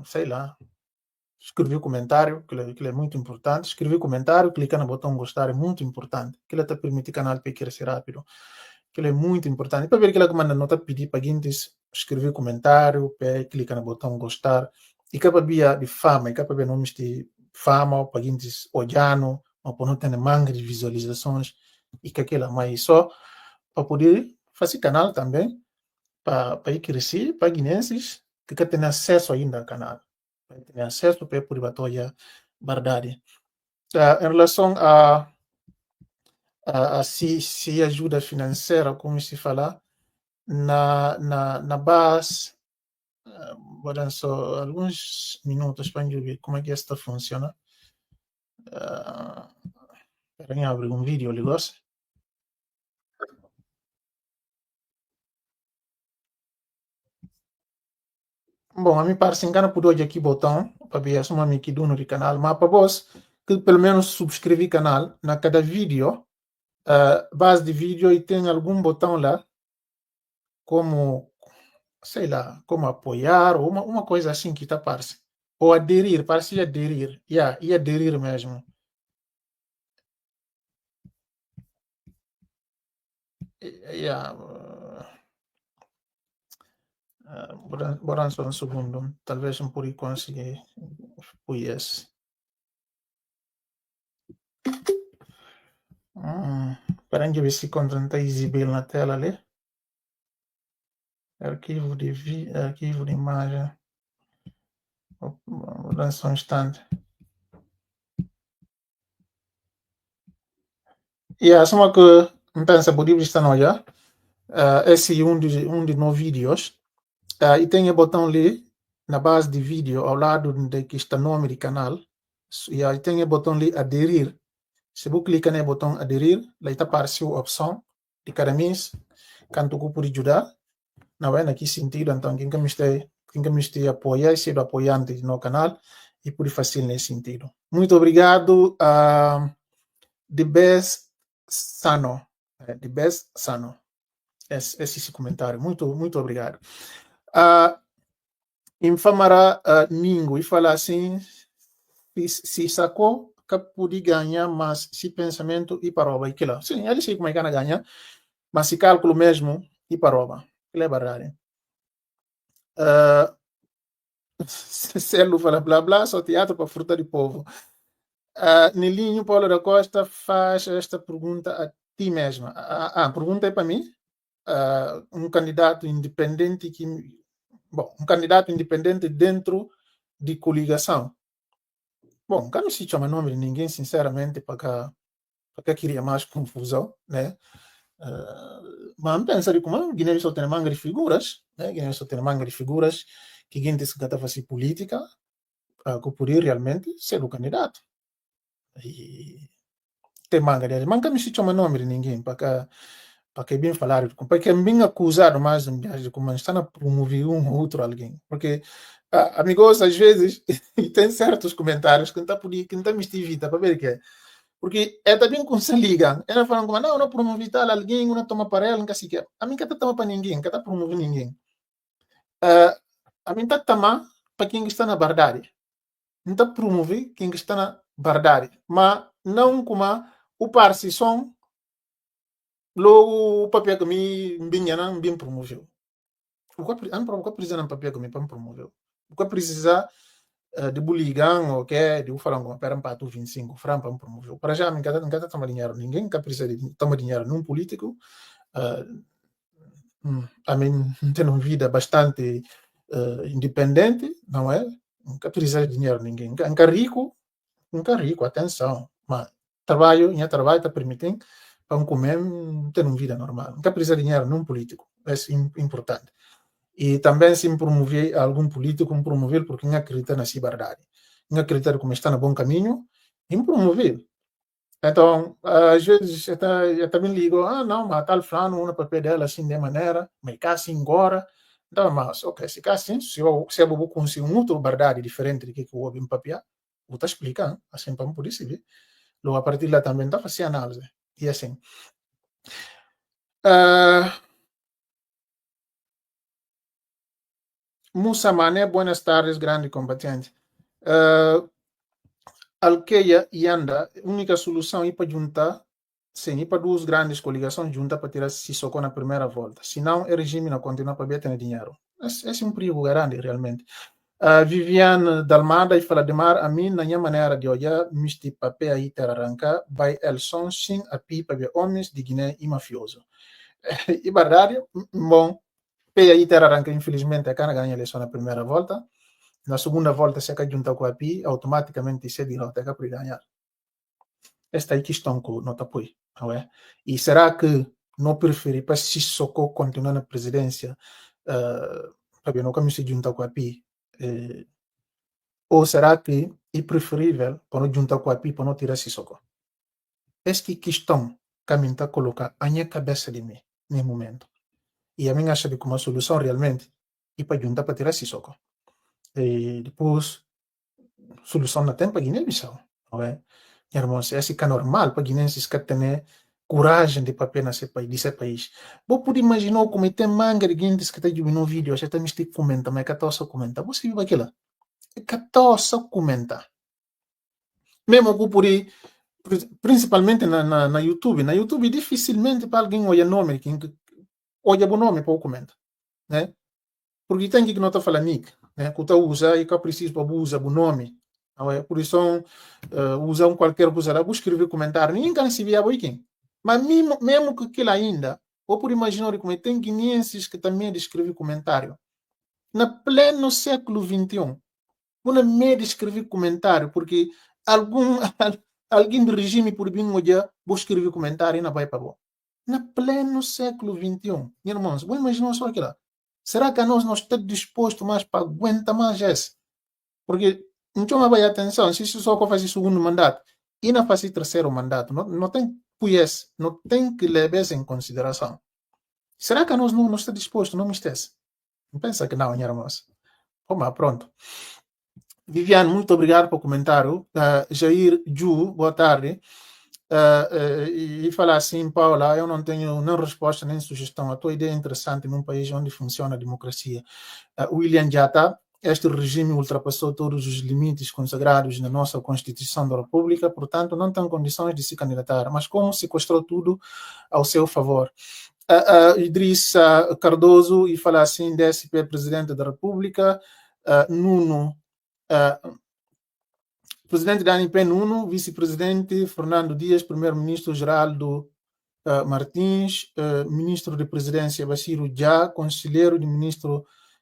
sei lá, escrever comentário, que é muito importante. Escrever comentário, clicar no botão gostar é muito importante. Que ele te permite o canal para crescer rápido. Que é muito importante. Para ver que ela manda nota pedir para gente escrever comentário, para clicar no botão gostar. E que para de fama, e que para ver nomes de fama, para gente olhando, ou para não ter manga de visualizações, e que aquela mais só para poder fazer canal também, para ir crescer, para guinenses que tem acesso ainda ao canal. Tem acesso para poder batalhar verdade. Em relação a se ajuda financeira, como se fala, na base, vou dar só alguns minutos para ver como é que esta funciona. Para abrir um vídeo, negócio. Bom, a mim parece engano por hoje aqui botão para ver a suma aqui do no canal, mas para vós que pelo menos subscrever canal na cada vídeo, base de vídeo e tem algum botão lá como, sei lá, como apoiar ou uma coisa assim que tá parece. Ou aderir, parece aderir. E aderir mesmo. Yeah. Bora só um segundo. Talvez não por conseguir. Yes. Para ver se está visível na tela ali. Arquivo de imagem. Vou dar só um instante. Só que não pensa por vista não já. Esse é um de novos vídeos. E tem o botão ali na base de vídeo ao lado de que está o nome do canal. E aí tem o botão ali aderir. Se você clicar no botão aderir, lá está aparecendo a opção de cada mês, quanto eu pode ajudar. Não é naquele sentido, então quem me está apoiar, ser apoiante no canal e por fazer nesse sentido. Muito obrigado a The Best Sano. The Best Sano. Esse comentário. Muito obrigado. Infamara Ningo e fala assim, se sacou que pode ganhar, mas se pensamento e paroba e aquilo. Sim, ele sei como é que ganha, mas se cálculo mesmo e paroba. Ele é verdade. Uh, Celo fala blá blá, só teatro para fruta de povo. Nilinho Paulo da Costa faz esta pergunta a ti mesma. A pergunta é para mim. Um candidato independente que. Bom, um candidato independente dentro de coligação. Bom, não se chama nome de ninguém, sinceramente, para queria mais confusão, né? Mas pensa de como Guiné só tem manga de figuras, né? Guiné só tem manga de figuras que gente se gata fazer política, que poderia realmente ser o candidato. E tem manga dele. Mas não se chama nome de ninguém, para que bem falar, porque é bem acusado mais de como está a promover um ou outro alguém. Porque, amigos, às vezes, tem certos comentários que não está me estivita para ver o que é. Porque é também com se liga. Ela fala como, não promovi tal alguém, não toma para ela, não sei o que. A mim não toma para ninguém, não está promover ninguém. A mim está tama para quem está na verdade. Não está promover quem está na verdade. Mas não como o parcição logo o papel que me vinha não bem promoveu. O que precisa não papel que me promoveu. O que precisa de buligan ou que de falar com pera para tu 25 francs para promover. Para já não quer tomar dinheiro ninguém, que precisa de tomar dinheiro num político. A mim tem uma vida bastante independente, não é? Nunca precisa de dinheiro ninguém. Nunca rico, atenção. Mas minha trabalho está permitindo para comer, ter uma vida normal. Nunca precisa de dinheiro num político. É importante. E também se promover algum político, promover porque não acredita na verdade. Não acredita como está no bom caminho, e promover. Então, às vezes, eu também ligo, não, mas tal fulano, uma papel dela assim de maneira, mas cá assim agora. Então, mas, ok, se cá assim, se eu vou conseguir uma outra verdade diferente do que eu vou em papel, vou te explicar, assim, para por isso, logo a partir de lá também está fazendo análise. E assim. Musa Mané, buenas tardes, grande combatente. Alqueia e anda, única solução é para juntar, sim, e para duas grandes coligações juntar para tirar Sissoko na primeira volta. Senão, o regime não continua para ter dinheiro. Esse é um perigo grande, realmente. Viviane Dalmada e fala de mar, a mim, na minha maneira de olhar, misti papel aí ter arrancar, vai Elson, sim, a pipa de homens de Guiné e mafioso. E verdade, bom, PI aí ter arrancar, infelizmente, a Cana ganha a eleição na primeira volta. Na segunda volta, se a junta com a PI, automaticamente se derrota para ganhar. Esta é a questão que não apoio, não é? E será que não prefere para se socorrer continuar na presidência, para não se juntar com a PI? Ou será que é preferível para não juntar com a PI para não tirar Sissoko? Esta questão que a mim está colocar a minha cabeça de mim, nesse momento. E a mim acha que uma solução realmente é para juntar para tirar Sissoko. E depois, solução na tempo Guiné-Bissau, não é? Irmãos, esse que é normal para guinenses que tenham coragem de papel nesse país. Vou poder imaginar como tem manga de guinenses que está no vídeo, já está me comenta, mas que só comenta. Você viu aquilo? Que só comenta. Mesmo que por aí, principalmente na YouTube. Na YouTube, dificilmente para alguém olhar nome, olha o nome para o comentar, né? Porque tem que não está falando nick, né? Que está usa e que precisa para usar o nome. Por isso, usam qualquer coisa lá, vou escrever comentário, ninguém can se via quem. Mas mesmo que aquilo ainda, ou por imaginar como tem guineenses que também escrevem comentário. Na pleno século XXI, não medo de escrever comentário, porque alguém do regime por bem olhar, vou escrever comentário e não vai para bom. Na pleno século XXI, irmãos, vou imaginar só aquilo. Será que nós não estamos dispostos mais para aguentar mais esse? Porque então vai atenção, se isso só fazer segundo mandato e não fazer terceiro mandato, não tem não tem que levar isso em consideração. Será que nós não estamos dispostos? Não me esquece. Não pensa que não, irmãos. Vamos pronto. Viviane, muito obrigado pelo comentário. Jair Ju, boa tarde. E falar assim, Paula, eu não tenho nem resposta nem sugestão. A tua ideia é interessante num país onde funciona a democracia. William Jata, este regime ultrapassou todos os limites consagrados na nossa Constituição da República, portanto, não tem condições de se candidatar. Mas como sequestrou tudo ao seu favor? Idris Cardoso e fala assim, DSP, Presidente da República, Nuno, Presidente da ANP Nuno, Vice-Presidente Fernando Dias, Primeiro-Ministro Geraldo Martins, Ministro de Presidência Bashiro Já,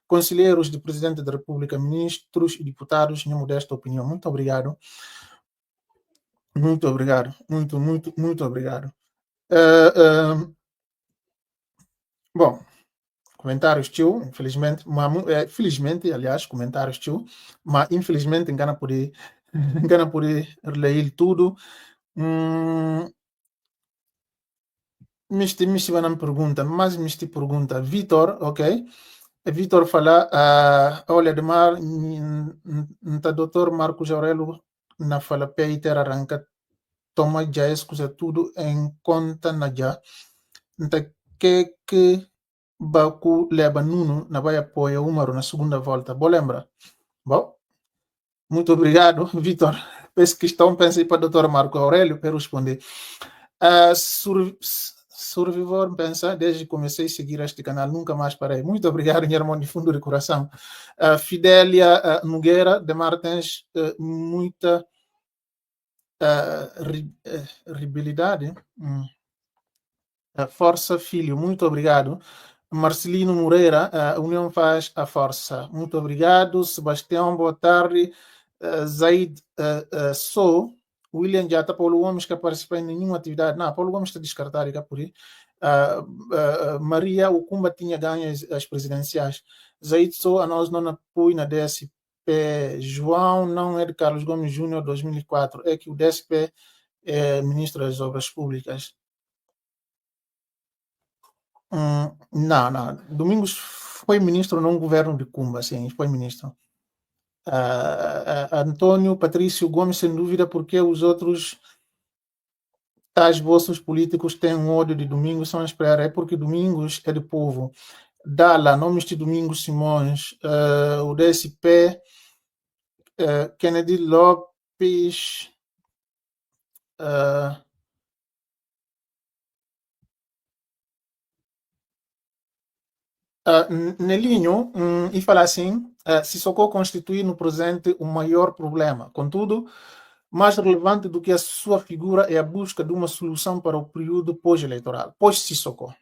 Conselheiros de Presidente da República, Ministros e Deputados, minha modesta opinião. Muito obrigado. Muito obrigado. Muito obrigado. Bom, comentários tio, infelizmente, mas felizmente, aliás, comentários tio, mas infelizmente engana poder ler tudo. Misti vai me pergunta, mas misti pergunta, Vitor, ok? Vitor fala, olha, demar, nta doutor Marcos Aurélio na fala Peter arranca, toma já escusa tudo em conta na já, nta que Baku leva Nuno na vai apoia Umaru na segunda volta. Boa lembra? Bom, muito obrigado, Vitor. Essa questão pensei para o Dr. Marco Aurélio para responder. Survivor pensa, desde que comecei a seguir este canal, nunca mais parei. Muito obrigado, minha irmã, de fundo de coração. Fidélia Nogueira de Martins, muita ribilidade. Força, filho, muito obrigado. Marcelino Moreira, a União faz a força. Muito obrigado. Sebastião, boa tarde. Zaid Sou. William já está Paulo Gomes que participa em nenhuma atividade. Não, Paulo Gomes está descartado cá por aí. Maria, o Cumba tinha ganho as presidenciais. Zaid Sou, a nós não apoio na DSP. João não é de Carlos Gomes Júnior 2004. É que o DSP é ministro das Obras Públicas. Não. Domingos foi ministro num governo de Cumba, sim, foi ministro. Antônio Patrício Gomes, sem dúvida, porque os outros tais vossos políticos têm um ódio de Domingos, são esperar, é porque Domingos é de povo. Dala, nomes de Domingos Simões, o DSP, Kennedy Lopes, Nelinho, e fala assim, Sissoko constitui no presente o maior problema. Contudo, mais relevante do que a sua figura é a busca de uma solução para o período pós-eleitoral. Pós-Sissoko.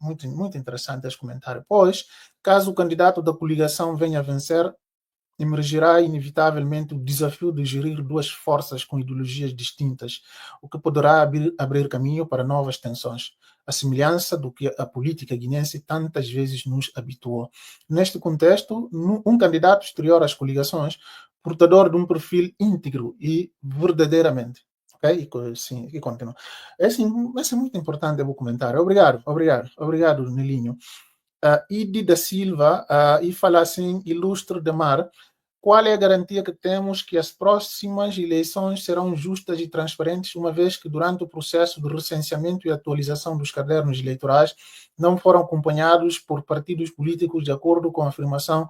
Muito, muito interessante esse comentário. Pois, caso o candidato da coligação venha a vencer, emergirá inevitavelmente o desafio de gerir duas forças com ideologias distintas, o que poderá abrir caminho para novas tensões, a semelhança do que a política guinense tantas vezes nos habituou. Neste contexto, um candidato exterior às coligações, portador de um perfil íntegro e verdadeiramente. Ok? Sim, e continua. Esse é muito importante o comentário. Obrigado, Nelinho. Idi da Silva, e fala assim, ilustre Demar, qual é a garantia que temos que as próximas eleições serão justas e transparentes, uma vez que durante o processo de recenseamento e atualização dos cadernos eleitorais não foram acompanhados por partidos políticos de acordo com a afirmação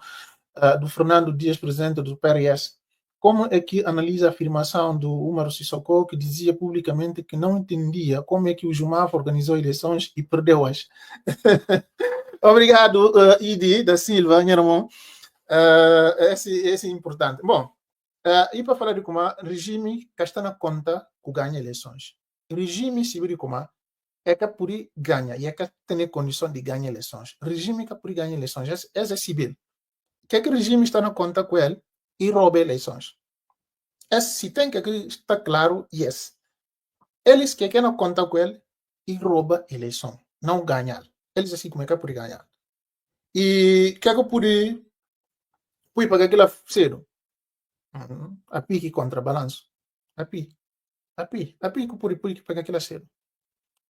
do Fernando Dias, presidente do PRS? Como é que analisa a afirmação do Umaru Sissoko, que dizia publicamente que não entendia como é que o Jumaf organizou eleições e perdeu-as? Obrigado, Idi da Silva, minha irmã. Esse é importante. Bom, e para falar de como regime que está na conta que ganha eleições. Regime civil como é que por ganha e é que tem condição de ganhar eleições. Regime que por ganha eleições é civil. Que regime está na conta com ele e rouba eleições. Se tem que estar claro, yes. Eles que na conta com ele e rouba eleição, não ganhar. Eles assim como é que por ganhar. E que por fui pagar aquilo cedo. A pique contrabalanço. A pique que por pagar aquilo cedo.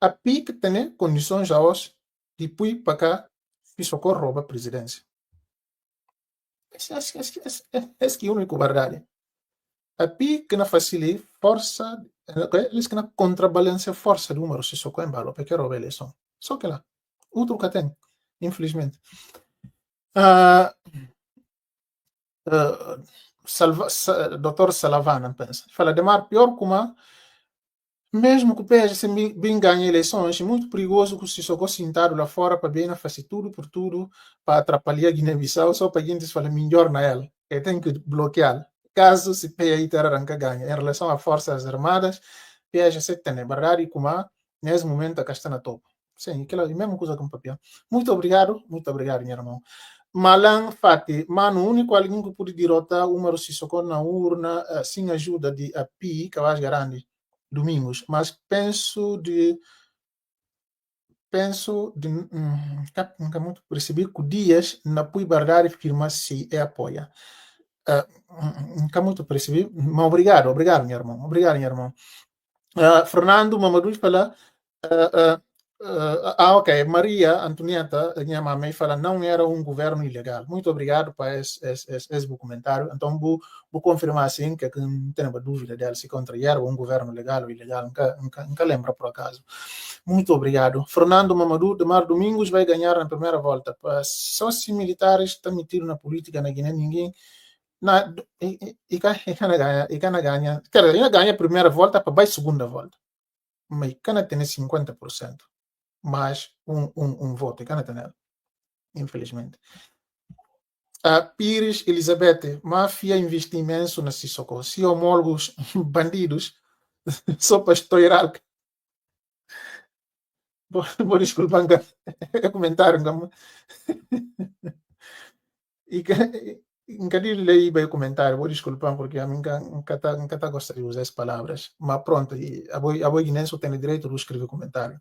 A pique tem condições a os de pui pagar e socorro rouba a presidência. Esse que é o único verdade. A pique na facilita força, eles que na contrabalança força do número se socorro em balo, porque rouba a eleição. Só que lá. Outro que tem, infelizmente. Dr. Salavana pensa. Fala, Demar, pior como mesmo que o PSG bem ganhe eleições, é muito perigoso que o Sissoko sentado lá fora para bem fazer tudo por tudo para atrapalhar a Guiné-Bissau só para a gente falar melhor na ela. Ele tem que bloquear. Caso se PSG ter arranca ganha. Em relação às Forças Armadas, PSG se tem verdade como nesse momento a está na topo. Sim, aquela é a mesma coisa com o papel. Muito obrigado, meu irmão. Malan Fati, mano, o único alguém que pode derrotar o Umaru Sissoko na urna sem ajuda de API, Cavaz Garandi, domingos, mas penso de nunca muito percebi que o Dias na Pui Bardari firma se e apoia. Nunca muito percebi, mas obrigado, meu irmão. Obrigado, meu irmão. Fernando Mamadou fala. Ok. Maria Antonieta, minha mamãe, fala não era um governo ilegal. Muito obrigado por esse comentário. Então, vou confirmar assim, que não tenho dúvida dela se contra era um governo legal ou ilegal. Nunca lembro por acaso. Muito obrigado. Fernando Mamadou de Mar Domingos vai ganhar na primeira volta. Só se militares estão metidos na política na Guiné, ninguém. E cana ganha. Quer dizer, ganha a primeira volta para a segunda volta. Mas cana tem 50%. Mais um voto e cana tem ela, infelizmente. Pires Elizabeth, máfia investe imenso na Sissoko. Se homólogos bandidos, só para estourar. Vou desculpar, é comentário. Nunca li bem o comentário, vou desculpar, porque a mim nunca gosto de usar as palavras. Mas pronto, a boi guinense tem o direito de escrever comentário.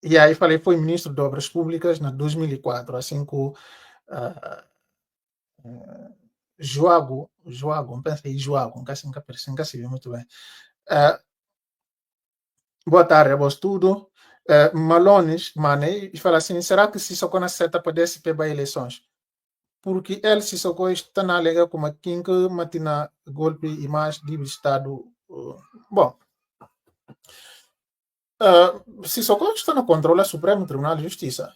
E aí falei, foi ministro de Obras Públicas na 2004, assim que o Joago, pensei Joago, nunca se viu muito bem. Boa tarde a vós tudo. Malones, Mane, e fala assim, será que se só seta para DSP para eleições? Porque ele se só está na alega como quem que matina golpe e mais de Estado. Bom, se só está no controle do Supremo Tribunal de Justiça.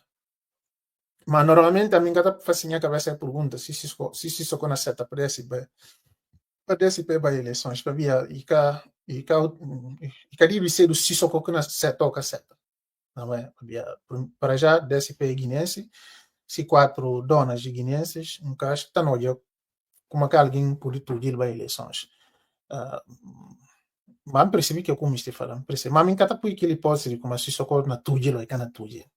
Mas normalmente a mim cada facinha cabeça a pergunta se só na seta para DSP para eleições, para via e digo ser do se só na seta ou seta. Não é? Para já DSP guinense, se 4 donas de guinenses, um caso está no olho como que alguém pode tudir para eleições. Mas percebi que eu como estou falando, mas mim cada por aquele hipótese como se socorro na tudir ou na tudir.